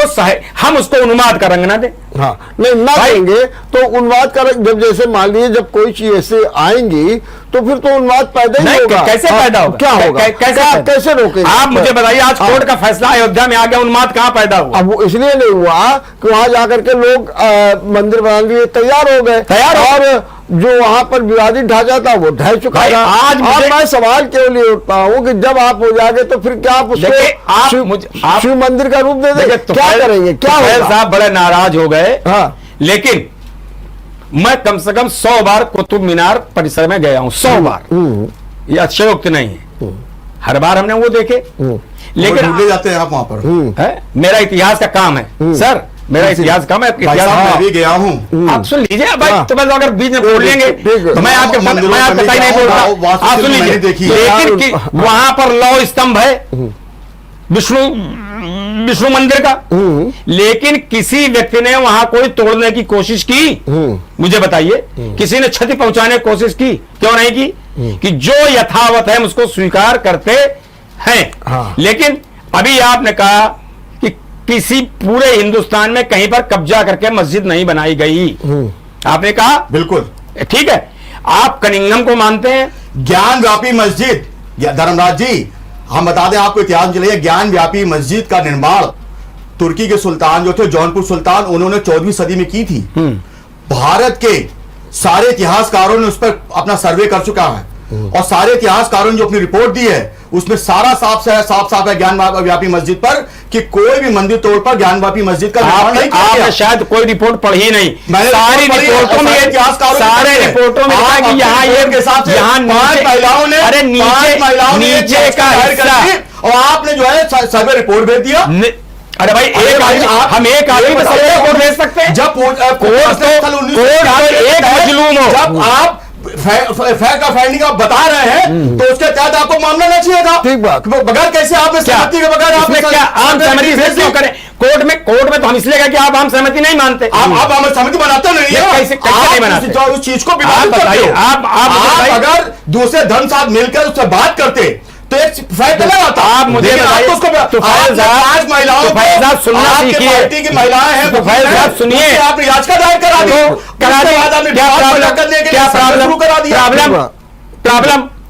उसको उन्माद का रंग ना दे। हाँ, नहीं ना देंगे तो उन्माद का जब जैसे मान लीजिए जब कोई चीज ऐसे आएंगी तो फिर तो उन्माद पैदा ही नहीं, होगा। कैसे पैदा होगा, क्या होगा, कैसे रोकेंगे? आप मुझे बताइए, आज कोर्ट का फैसला अयोध्या में आ गया, उन्माद कहां पैदा हुआ? अब वो इसलिए नहीं हुआ कि वहां जाकर के लोग मंदिर बनाने के लिए तैयार हो गए, और जो वहां पर विवादित ढांचा था वो ढह चुका था। आज मैं सवाल क्यों लिए उठता हूँ कि जब आप हो जाएंगे तो फिर क्या आप उसको शिव मंदिर का रूप दे देंगे? क्या करेंगे, क्या होगा? साहब बड़े नाराज हो गए। हाँ, लेकिन मैं कम से कम 100 बार कुतुब मीनार परिसर में गया हूं, 100 बार। ये अतिशयोक्ति नहीं है, हर बार हमने वो देखे। लेकिन भूले जाते हैं आप वहां पर। है मेरा इतिहास का काम है सर, मेरा इतिहास काम है। मैं भी गया हूँ। आप सुन लीजिए भाई, तो बस अगर बीच में बोल लेंगे तो मैं आपके बताई नहीं बोल रहा। आप सुन लीजिए, लेकिन वहां पर लौ स्तंभ है विष्णु मंदिर का, लेकिन किसी व्यक्ति ने वहां कोई तोड़ने की कोशिश की? मुझे बताइए, किसी ने क्षति पहुंचाने की कोशिश की? क्यों नहीं की? कि जो यथावत है हम उसको स्वीकार करते हैं। हाँ। लेकिन अभी आपने कहा कि किसी पूरे हिंदुस्तान में कहीं पर कब्जा करके मस्जिद नहीं बनाई गई, आपने कहा बिल्कुल ठीक है। आप कनिंगम को मानते हैं? ज्ञान व्यापी मस्जिद, धर्मराज जी हम बता दें आपको, इतिहास चलिए, ज्ञान व्यापी मस्जिद का निर्माण तुर्की के सुल्तान जो थे, जौनपुर सुल्तान, उन्होंने 14वीं सदी में की थी। भारत के सारे इतिहासकारों ने उस पर अपना सर्वे कर चुका है, और सारे इतिहासकारों ने जो अपनी रिपोर्ट दी है उसमें सारा साफ साफ है ज्ञान व्यापी मस्जिद पर कि कोई भी मंदिर तोड़ पर ज्ञान व्यापी मस्जिद का निर्माण नहीं किया गया। शायद कोई रिपोर्ट पढ़ी नहीं, सारी रिपोर्टों में सारे रिपोर्टों में लिखा कि यहाँ ये के साथ यहाँ महिलाओं ने, अरे नीचे का हिस्सा, और आपने जो है सर्वे रिपोर्ट भेज दिया। अरे भाई एक आदमी, हम एक आदमी पर सर्वे रिपोर्ट भेज सकते हैं? जब एक मजलूम हो, जब आप फैक्ट का फाइंडिंग आप बता रहे हैं तो उसके तहत आपको मामला नहीं चाहिए था। ठीक बात। बगैर कैसे आपने सहमति के बगैर आपने क्या आम सहमति से क्यों करें? कोर्ट में तो हम इसलिए कहें कि आप आम सहमति नहीं मानते। आप आम सहमति बनाते नहीं है, कैसे नहीं बनाते? उस चीज को विवादित करते हो। आप अगर दूसरे धर्म साथ मिलकर उससे बात करते तो एक फैक्ट अलग आता। आप मुझे पांच महिलाओं को सुनना सीखिए, पार्टी की महिलाएं हैं, सुनिए, आपने याचिका दायर करा दी,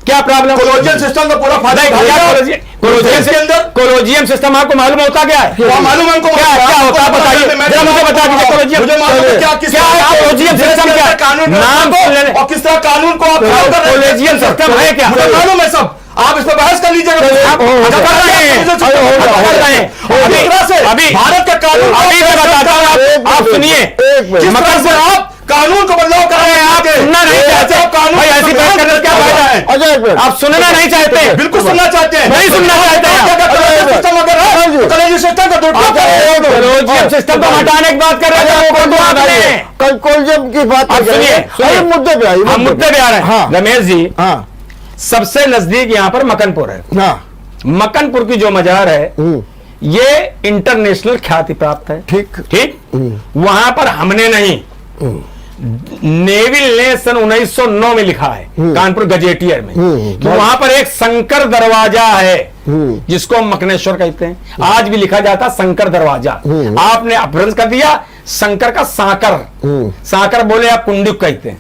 क्या प्रॉब्लम? कोलोजियम सिस्टम का पूरा फायदा कोलोजियम सिस्टम आपको मालूम होता क्या है? मालूम हमको क्या होता है बताइए, मुझे बता दीजिए। कोलोजियम सिस्टम क्या नाम और किस तरह कानून को आप कोलोजियम सिस्टम है क्या? मालूम है सब, आप इस पर बहस कर लीजिएगा। अभी भारत का कानून अभी मैं बताता हूँ, आप सुनिए, मगर से आप कानून को बदलाव कर रहे हैं। आप सुनना नहीं चाहते कानून, भाई ऐसी बात करने का क्या फायदा है? आप सुनना नहीं चाहते? बिल्कुल सुनना चाहते हैं, नहीं सुनना चाहते कोलोजियम सिस्टम को हटाने की बात कर रहे थे। कोलोजियम की बात सुनिए, मुद्दे पे आइए, मुद्दे पे आ रहे हैं। रमेश जी, हाँ, सबसे नजदीक यहाँ पर मकनपुर है। हाँ, मकनपुर की जो मजार है ये इंटरनेशनल ख्याति प्राप्त है। ठीक वहां पर हमने नहीं, नेविल ने सन 1909 में लिखा है कानपुर गजेटियर में कि वहां पर एक शंकर दरवाजा है जिसको हम मकनेश्वर कहते हैं। आज भी लिखा जाता शंकर दरवाजा। आपने अपभ्रंश कर दिया शंकर का साकर बोले आप कुंडुक कहते हैं,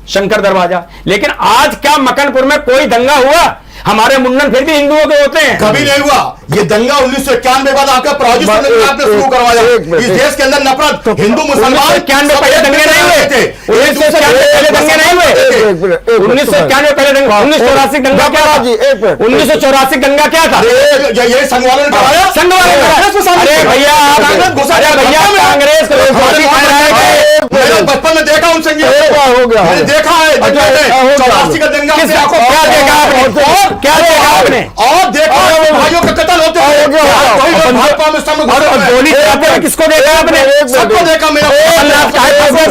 शंकर दरवाजा। लेकिन आज क्या मकनपुर में कोई दंगा हुआ? हमारे मुंडन फिर भी हिंदुओं के होते हैं। कभी नहीं हुआ। ये दंगा 1991 बाद आपका प्रायोजित आपने शुरू करवाया। इस देश के अंदर नफरत हिंदू मुसलमान 1991 पहले दंगे नहीं हुए थे। 1991 पहले दंगे नहीं हुए। 1991 पहले दंगे, 1984 दंगा क्या था? 1984 दंगा क्या था? ये संघ वालों ने कराया। संघ वालों ने कराया। अरे भैया कांग्रेस मैंने बचपन में देखा उन संघियों को, मैंने देखा है 84 का दंगा। क्या देखा आपने? क्या देखा आपने? और देखा भाइयों का कत्ल होते हैं। गोली चलाते हुए किसको देखा आपने? सबको देखा। मेरा कमलनाथ काहे फंस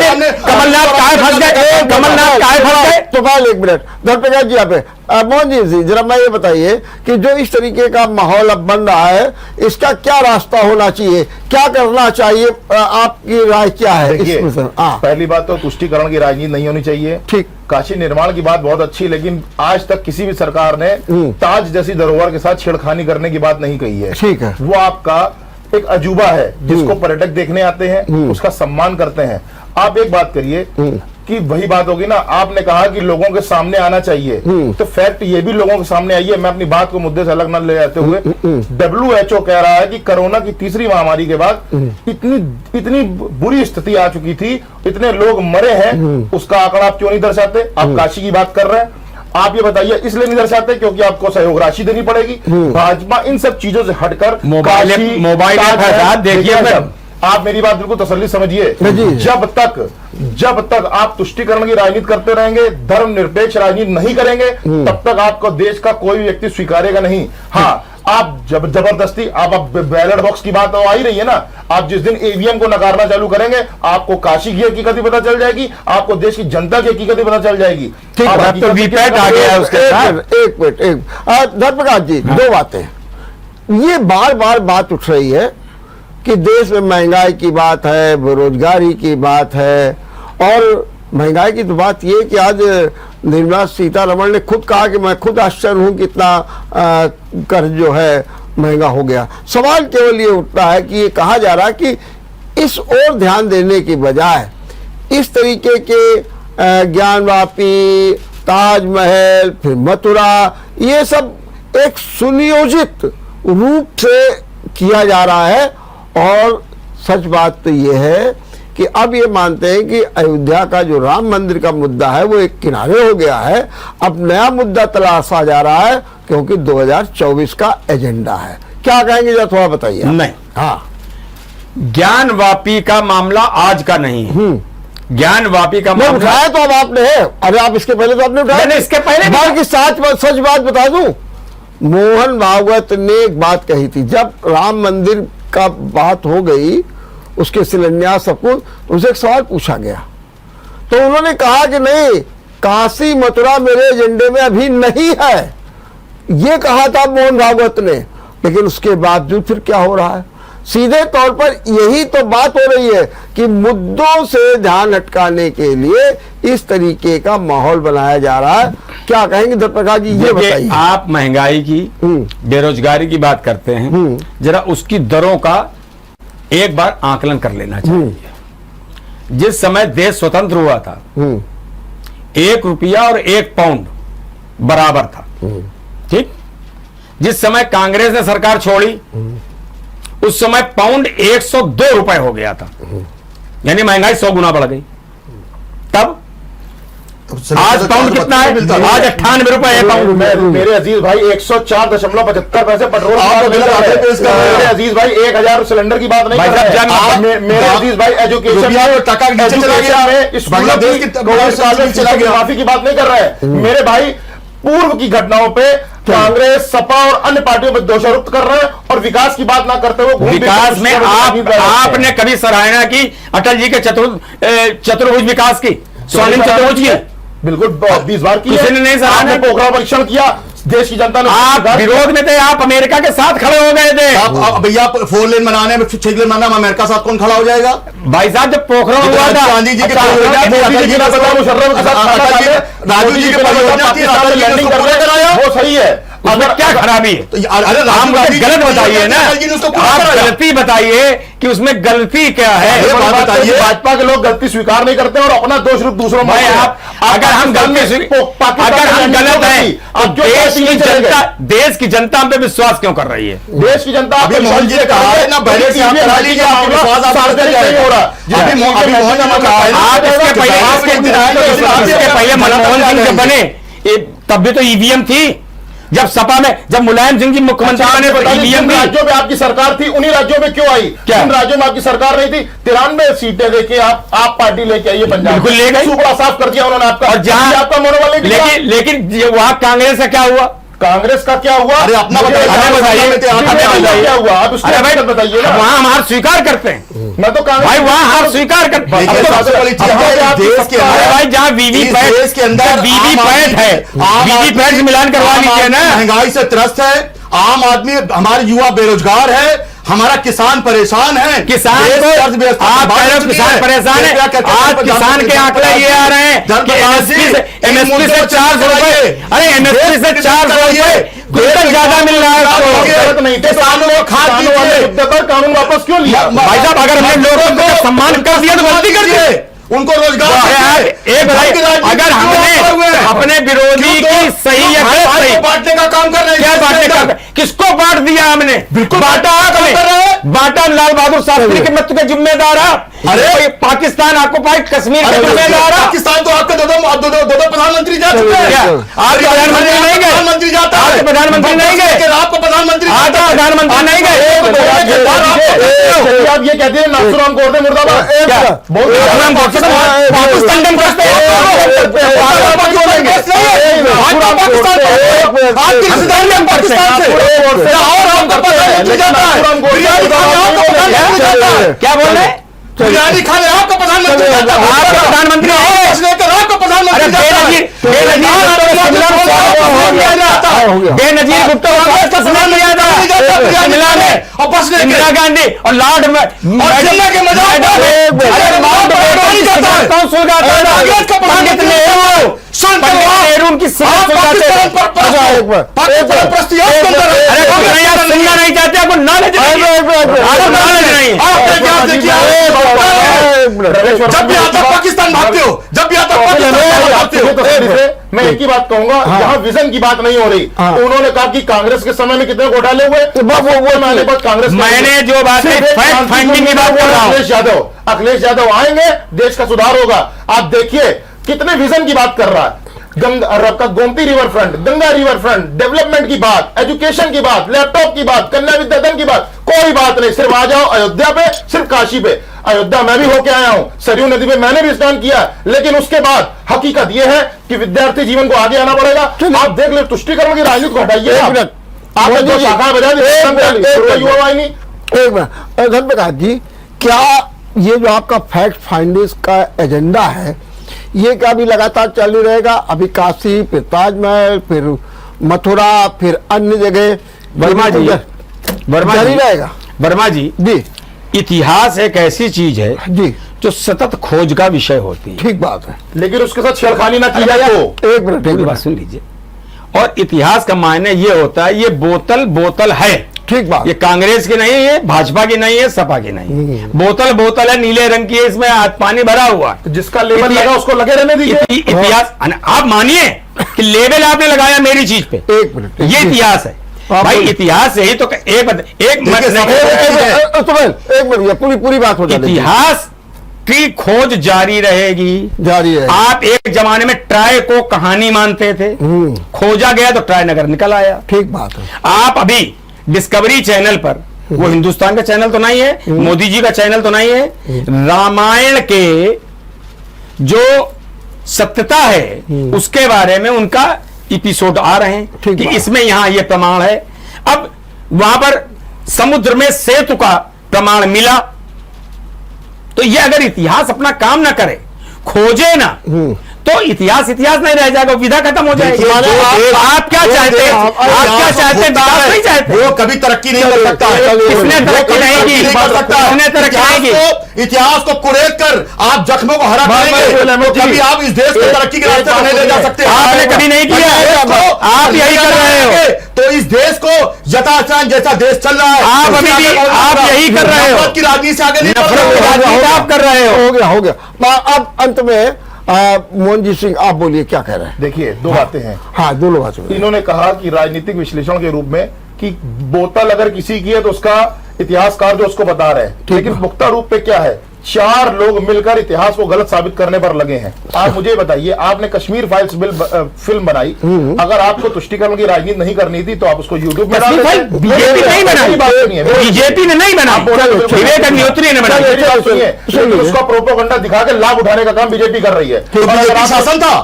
गए? कमलनाथ काहे फंस गए? गोपाल एक मिनट, धर्मप्रकाश जी आप मोहन जी जरा मैं ये बताइए कि जो इस तरीके का माहौल अब बन रहा है, इसका क्या रास्ता होना चाहिए, क्या करना चाहिए, आपकी राय क्या है देखिए, इसमें? हाँ, पहली बात तो तुष्टिकरण की राजनीति नहीं होनी चाहिए। ठीक। काशी निर्माण की बात बहुत अच्छी, लेकिन आज तक किसी भी सरकार ने ताज जैसी धरोहर के साथ छेड़खानी करने की बात नहीं कही है। ठीक है। वो आपका एक अजूबा है जिसको पर्यटक देखने आते हैं, उसका सम्मान करते हैं। आप एक बात करिए कि वही बात होगी ना, आपने कहा कि लोगों के सामने आना चाहिए, तो फैक्ट ये भी लोगों के सामने आई है। मैं अपनी बात को मुद्दे से अलग न ले जाते हुए, WHO कह रहा है कि कोरोना की तीसरी महामारी के बाद इतनी बुरी स्थिति आ चुकी थी, इतने लोग मरे हैं, उसका आंकड़ा आप क्यों नहीं दर्शाते? आप काशी की बात कर रहे हैं, आप ये बताइए, इसलिए नहीं दर्शाते क्योंकि आपको सहयोग राशि देनी पड़ेगी। भाजपा इन सब चीजों से हटकर मोबाइल ऐप है, देखिए मैडम, आप मेरी बात बिल्कुल तसल्ली समझिए। जब तक आप तुष्टिकरण की राजनीति करते रहेंगे, धर्मनिरपेक्ष राजनीति नहीं करेंगे, तब तक आपको देश का कोई भी व्यक्ति स्वीकारेगा नहीं। हाँ, आप जब जबरदस्ती आप बैलेट बॉक्स की बात तो आ ही रही है ना, आप जिस दिन ईवीएम को नकारना चालू करेंगे, आपको काशी की हकीकत पता चल जाएगी, आपको देश की जनता की हकीकत पता चल जाएगी। ठीक है, तो वीपैट आ गया है उसके साथ। एक मिनट, धर्मप्रकाश जी, दो बातें। ये बार बार बात उठ रही है कि देश में महंगाई की बात है, बेरोजगारी की बात है, और महंगाई की तो बात ये कि आज निर्मला सीतारमण ने खुद कहा कि मैं खुद आश्चर्य हूं कितना कर्ज जो है महंगा हो गया। सवाल केवल ये उठता है कि ये कहा जा रहा है कि इस ओर ध्यान देने की बजाय इस तरीके के ज्ञानवापी, ताजमहल, फिर मथुरा, ये सब एक सुनियोजित रूप से किया जा रहा है। और सच बात तो ये है कि अब ये मानते हैं कि अयोध्या का जो राम मंदिर का मुद्दा है वो एक किनारे हो गया है, अब नया मुद्दा तलाशा जा रहा है क्योंकि 2024 का एजेंडा है। क्या कहेंगे जरा थोड़ा बताइए। नहीं, हाँ, ज्ञानवापी का मामला आज का नहीं है। ज्ञानवापी का मामला उठाया तो अब आपने है, अरे आप इसके पहले तो आपने उठाया, मैंने इसके पहले बाकी सच बात बता दूं, मोहन भागवत ने एक बात कही थी, जब राम मंदिर का बात हो गई, उसके शिलान्यास सब कुछ, उनसे एक सवाल पूछा गया तो उन्होंने कहा कि नहीं, काशी मथुरा मेरे एजेंडे में अभी नहीं है, ये कहा था मोहन भागवत ने। लेकिन उसके बावजूद फिर क्या हो रहा है, सीधे तौर पर यही तो बात हो रही है कि मुद्दों से ध्यान हटकाने के लिए इस तरीके का माहौल बनाया जा रहा है। क्या कहेंगे धर्मप्रकाश जी, ये बताइए। आप महंगाई की, बेरोजगारी की बात करते हैं, जरा उसकी दरों का एक बार आकलन कर लेना चाहिए। जिस समय देश स्वतंत्र हुआ था, 1 रुपया और 1 पाउंड बराबर था, ठीक। जिस समय कांग्रेस ने सरकार छोड़ी, उस समय पाउंड 102 रुपए हो गया था, यानी महंगाई 100 गुना बढ़ गई। तब आज पाउंड कितना है? आज 98 रुपए है पाउंड। मेरे अजीज भाई 104.75 पैसे पेट्रोल मेरे अजीज भाई 1000 सिलेंडर की बात नहीं कर रहे हैं। मेरे अजीज भाई एजुकेशन में माफी की बात नहीं कर रहे हैं। मेरे भाई पूर्व की घटनाओं पे कांग्रेस, सपा और अन्य पार्टियों पर दोषारोप कर रहे हैं और विकास की बात ना करते हुए विकास में आपने कभी सराहना की अटल जी के चतुर्भुज विकास की, स्वर्णिम चतुर्भुज की? बिल्कुल 20 बार की किसी ने नहीं सराहना, पोखरा परीक्षण किया, देश की जनता ने। आप विरोध में थे, आप अमेरिका के साथ खड़े हो गए थे। भैया 4 लेन बनाने में 6 लेन बनाने में अमेरिका साथ कौन खड़ा हो जाएगा? भाई साहब जब पोखरा हुआ था, गांधी जी के राजू जी के लैंडिंग कर रहे हैं, वो सही है। अगर क्या खराबी है? अरे आप गलत बताइए ना, आप गलती बताइए कि उसमें गलती क्या है। बताइए, भाजपा के लोग गलती स्वीकार नहीं करते और अपना दोष दूसरों में। आप अगर हम गलत है, देश की जनता हम पे विश्वास क्यों कर रही है? देश की जनता अभी मोहन जी ने कहा है ना, पहले से आप करा लीजिए, आप हो रहा। आप इसके पहले मनमोहन सिंह जब बने तब भी तो ईवीएम थी। जब सपा में, जब मुलायम सिंह जी मुख्यमंत्री बने तो ईवीएम थी। राज्यों में आपकी सरकार थी, उन्हीं राज्यों में क्यों आई? क्या उन राज्यों में आपकी सरकार नहीं थी? 93 सीटें देके आप पार्टी लेके आइए पंजाब, बिल्कुल ले गई, सूबड़ा साफ कर दिया उन्होंने आपका। और जहां आपका मनोबल लेकिन वहां कांग्रेस से क्या हुआ? कांग्रेस का क्या हुआ? अरे अपना बताइए, हमें बताइए, बताइए क्या हुआ? आप उसको बताइए ना। वहां हम हार स्वीकार करते हैं मैं तो कांग्रेस भाई, वहां हार स्वीकार करते हैं। देखिए, सबसे बड़ी चीज है देश के अरे अंदर, भाई, जहाँ वीवीपैट के अंदर वीवीपैट है, वीवीपैट से मिलान करवा लीजिए ना। महंगाई से त्रस्त है, आम आदमी, हमारे युवा बेरोजगार है, हमारा किसान परेशान है, किसान को आप कह रहे हो किसान परेशान है। आज किसान के आंकड़े ये आ रहे हैं कि एमएसपी से 400 रुपए, अरे एमएसपी से 400 रुपए क्विंटल ज्यादा मिल रहा है उसको। किसानों को खाद वाले मुद्दे पर कानून वापस क्यों लिया? भाई साहब, अगर हमने लोगों को सम्मान कर दिया तो गलती कर दिए। उनको रोजगार एक भाई, अगर हमने अपने विरोधी की सही या गलत सही बांटने का काम कर रहे हैं, क्या बांटने का, किसको बांट दिया हमने? बिल्कुल बांटा आपने, बांटा लाल बहादुर शास्त्री के मृत्यु के जिम्मेदार आप। अरे पाकिस्तान ऑक्युपाइड कश्मीर के जिम्मेदार आप। पाकिस्तान तो आपके दो प्रधानमंत्री जा चुके हैं। आपके प्रधानमंत्री नहीं गए? प्रधानमंत्री जाता है, आपके प्रधानमंत्री नहीं गए? आपको प्रधानमंत्री आपका प्रधानमंत्री नहीं गए? आप ये कहते हैं नाथुराम गोडसे मुर्दाबाद, पाकिस्तान करते हैं। आपके रिश्तेदार में पाकिस्तान से और आपका प्रधानमंत्री जाता है, बिरयानी खाने आपका प्रधानमंत्री जाता है। क्या बोल रहे? बिरयानी खाने आपका प्रधानमंत्री जाता है, आपका प्रधानमंत्री आपका प्रधानमंत्री जाता है। बेनजीर भुट्टो का सम्मान लिया था शिमला में, और बस इंदिरा गांधी और लॉर्ड शिमला के नेहरू उनकी सुनना नहीं चाहते, आपको नॉलेज नहीं। जब भी आता पाकिस्तान भागते हो, जब भी आता पाकिस्तान भागते हो। मैं एक ही बात कहूंगा, जहां विजन की बात नहीं हो रही, तो उन्होंने कहा कि कांग्रेस के समय में कितने घोटाले हुए, वो कांग्रेस, मैंने जो बात फैक्ट फाइंडिंग की बात कर रहा हूं। अखिलेश यादव आएंगे, देश का सुधार होगा। आप देखिए कितने विजन की बात कर रहा है। Gomti river front, Ganga river front, development की बात, एजुकेशन की बात, लैपटॉप की बात, कन्या विद्याधन की बात, कोई बात नहीं। सिर्फ आ जाओ अयोध्या पे, सिर्फ काशी पे। अयोध्या मैं भी होके आया हूं, सरयू नदी पे मैंने भी स्नान किया, लेकिन उसके बाद हकीकत यह है कि विद्यार्थी जीवन को आगे आना पड़ेगा। आप देख ले, तुष्टिकरण की राजनीति को हटाइए। आपने जो शाखा बजा दी युवा वाहिनी। एक मिनट धनप्रकाश जी, क्या ये जो आपका फैक्ट फाइंडिंग का एजेंडा है, ये क्या भी लगातार चालू रहेगा? अभी काशी, फिर ताजमहल, फिर मथुरा, फिर अन्य जगह वर्मा जी जारी रहेगा? वर्मा जी, इतिहास एक ऐसी चीज है जी जो सतत खोज का विषय होती है। ठीक बात है, लेकिन उसके साथ छेड़खानी ना की जाए तो। एक मिनट मेरी बात सुन लीजिए। और इतिहास का मायने ये होता है, ये बोतल बोतल है, ठीक बात। ये कांग्रेस की नहीं है, भाजपा की नहीं है, सपा की नहीं है। बोतल बोतल है, नीले रंग की है, इसमें पानी भरा हुआ है। जिसका लेबल लगा उसको लगे रहने दीजिए। इतिहास आप मानिए कि लेबल आपने लगाया मेरी चीज पे, एक मिनट, ये इतिहास है भाई। इतिहास यही तो एक मिनट, पूरी बात हो जाए। इतिहास की खोज जारी रहेगी, जारी है। आप एक जमाने में ट्राई को कहानी मानते थे, खोजा गया तो ट्राई नगर निकल आया। ठीक बात है। आप अभी डिस्कवरी चैनल पर, वो हिंदुस्तान का चैनल तो नहीं है, मोदी जी का चैनल तो नहीं है, रामायण के जो सत्यता है उसके बारे में उनका एपिसोड आ रहे हैं कि इसमें यहां ये प्रमाण है। अब वहां पर समुद्र में सेतु का प्रमाण मिला, तो ये अगर इतिहास अपना काम ना करे, खोजे ना, तो इतिहास नहीं रह जाएगा, विधा खत्म हो जाएगी। आप क्या चाहते हैं? आप क्या चाहते हैं? विकास नहीं चाहते? वो कभी तरक्की नहीं कर सकता है। किसने तरक्की नहीं की? किसने तरक्की नहीं की? इतिहास को कुरेद कर आप जख्मों को हरा करेंगे, कभी आप इस देश को तरक्की के रास्ते पर नहीं ले जा सकते। आपने कभी नहीं किया, आप यही कर रहे हो। तो इस देश को यथास्थान जैसा देश चल रहा है, आप अभी भी आप यही कर रहे हो। की राजनीति से आगे नहीं बढ़ आप कर रहे हो। हो गया। अब अंत में मोहन जी सिंह, आप बोलिए क्या कह रहे हैं? देखिए, दो बातें हैं। हाँ, दोनों बातें। इन्होंने कहा कि राजनीतिक विश्लेषण के रूप में कि बोतल अगर किसी की है तो उसका इतिहासकार जो उसको बता रहे हैं, लेकिन पुख्ता रूप पे क्या है 4 लोग मिलकर इतिहास को गलत साबित करने पर लगे हैं। आप मुझे बताइए, आपने कश्मीर फाइल्स फिल्म बनाई, अगर आपको तुष्टीकरण की राजनीति नहीं करनी थी तो आप उसको यूट्यूब में डाल देते। बीजेपी नहीं बनाई, बीजेपी ने नहीं बनाई, विवेक अग्निहोत्री ने बनाई। सुनिए, उसका प्रोपोगंडा दिखा के लाभ उठाने का काम बीजेपी कर रही है। शासन था,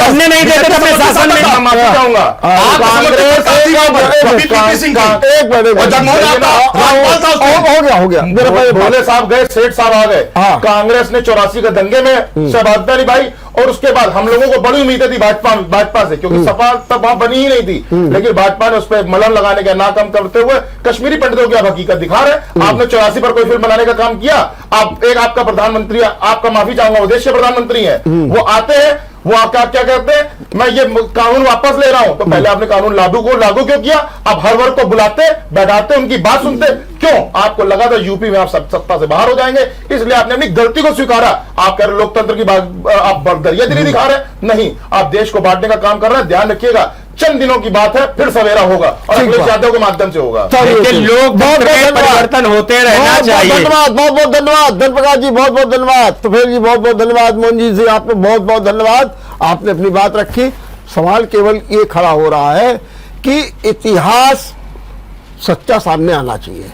हमने नहीं देते थे अपने शासन में। माफी चाहूंगा, हो गया मेरा भाई भोले साहब गए, सेठ साहब आ गए। कांग्रेस ने 84 के दंगे में शहादत अली भाई, और उसके बाद हम लोगों को बड़ी उम्मीदें थी भाजपा से, क्योंकि सपा तब वहां बनी ही नहीं थी। लेकिन भाजपा ने उस पर मलम लगाने का नाकाम करते हुए कश्मीरी पंडितों की अब हकीकत दिखा रहे। आपने 84 पर कोई फिल्म बनाने का काम किया? आपका प्रधानमंत्री, आपका माफी चाहूंगा, वो देश के प्रधानमंत्री है, वो आते हैं, वो क्या कहते हैं, मैं ये कानून वापस ले रहा हूं। तो पहले आपने कानून लागू क्यों किया? अब हर वर्ग को बुलाते, बैठाते, उनकी बात सुनते क्यों? आपको लगा था यूपी में आप सत्ता से बाहर हो जाएंगे, इसलिए आपने अपनी गलती को स्वीकारा। आप कह रहे लोकतंत्र की बात, आप दरियादिली दिखा रहे नहीं, आप देश को बांटने का काम कर रहे हैं। ध्यान रखिएगा, चंद दिनों की बात है, फिर सवेरा होगा और अखिलेश यादव के माध्यम से होगा। लेकिन लोग परिवर्तन होते रहना चाहिए। धन्यवाद, बहुत बहुत धन्यवाद धनप्रकाश जी, बहुत बहुत धन्यवाद तुफेल जी, बहुत बहुत धन्यवाद मोहन जी, आपको बहुत बहुत धन्यवाद। आपने अपनी बात रखी। सवाल केवल ये खड़ा हो रहा है कि इतिहास सच्चा सामने आना चाहिए,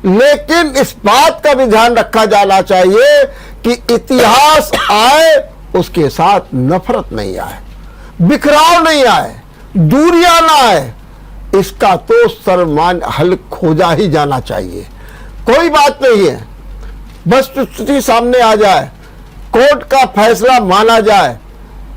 लेकिन इस बात का भी ध्यान रखा जाना चाहिए कि इतिहास आए उसके साथ नफरत नहीं आए, बिखराव नहीं आए, दूरियां ना आए। इसका तो सर्वमान्य हल खोजा ही जाना चाहिए। कोई बात नहीं है, बस स्थिति सामने आ जाए, कोर्ट का फैसला माना जाए,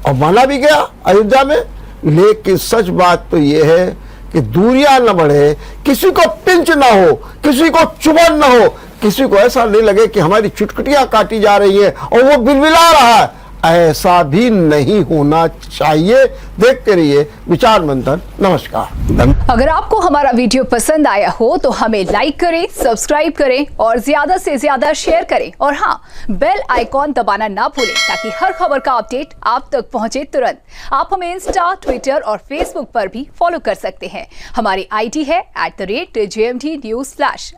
और माना भी गया अयोध्या में। लेकिन सच बात तो यह है कि दूरियां न बढ़े, किसी को पिंच ना हो, किसी को चुभन ना हो, किसी को ऐसा नहीं लगे कि हमारी चुटकुटियां काटी जा रही है और वो बिलबिला रहा है। ऐसा भी नहीं होना चाहिए। देखते रहिए विचार मंथन। नमस्कार। अगर आपको हमारा वीडियो पसंद आया हो तो हमें लाइक करें, सब्सक्राइब करें और ज्यादा से ज्यादा शेयर करें, और हाँ, बेल आइकॉन दबाना ना भूलें ताकि हर खबर का अपडेट आप तक पहुंचे तुरंत। आप हमें इंस्टा, ट्विटर और फेसबुक पर भी फॉलो कर सकते हैं। हमारी आईडी है @JMT News Flash।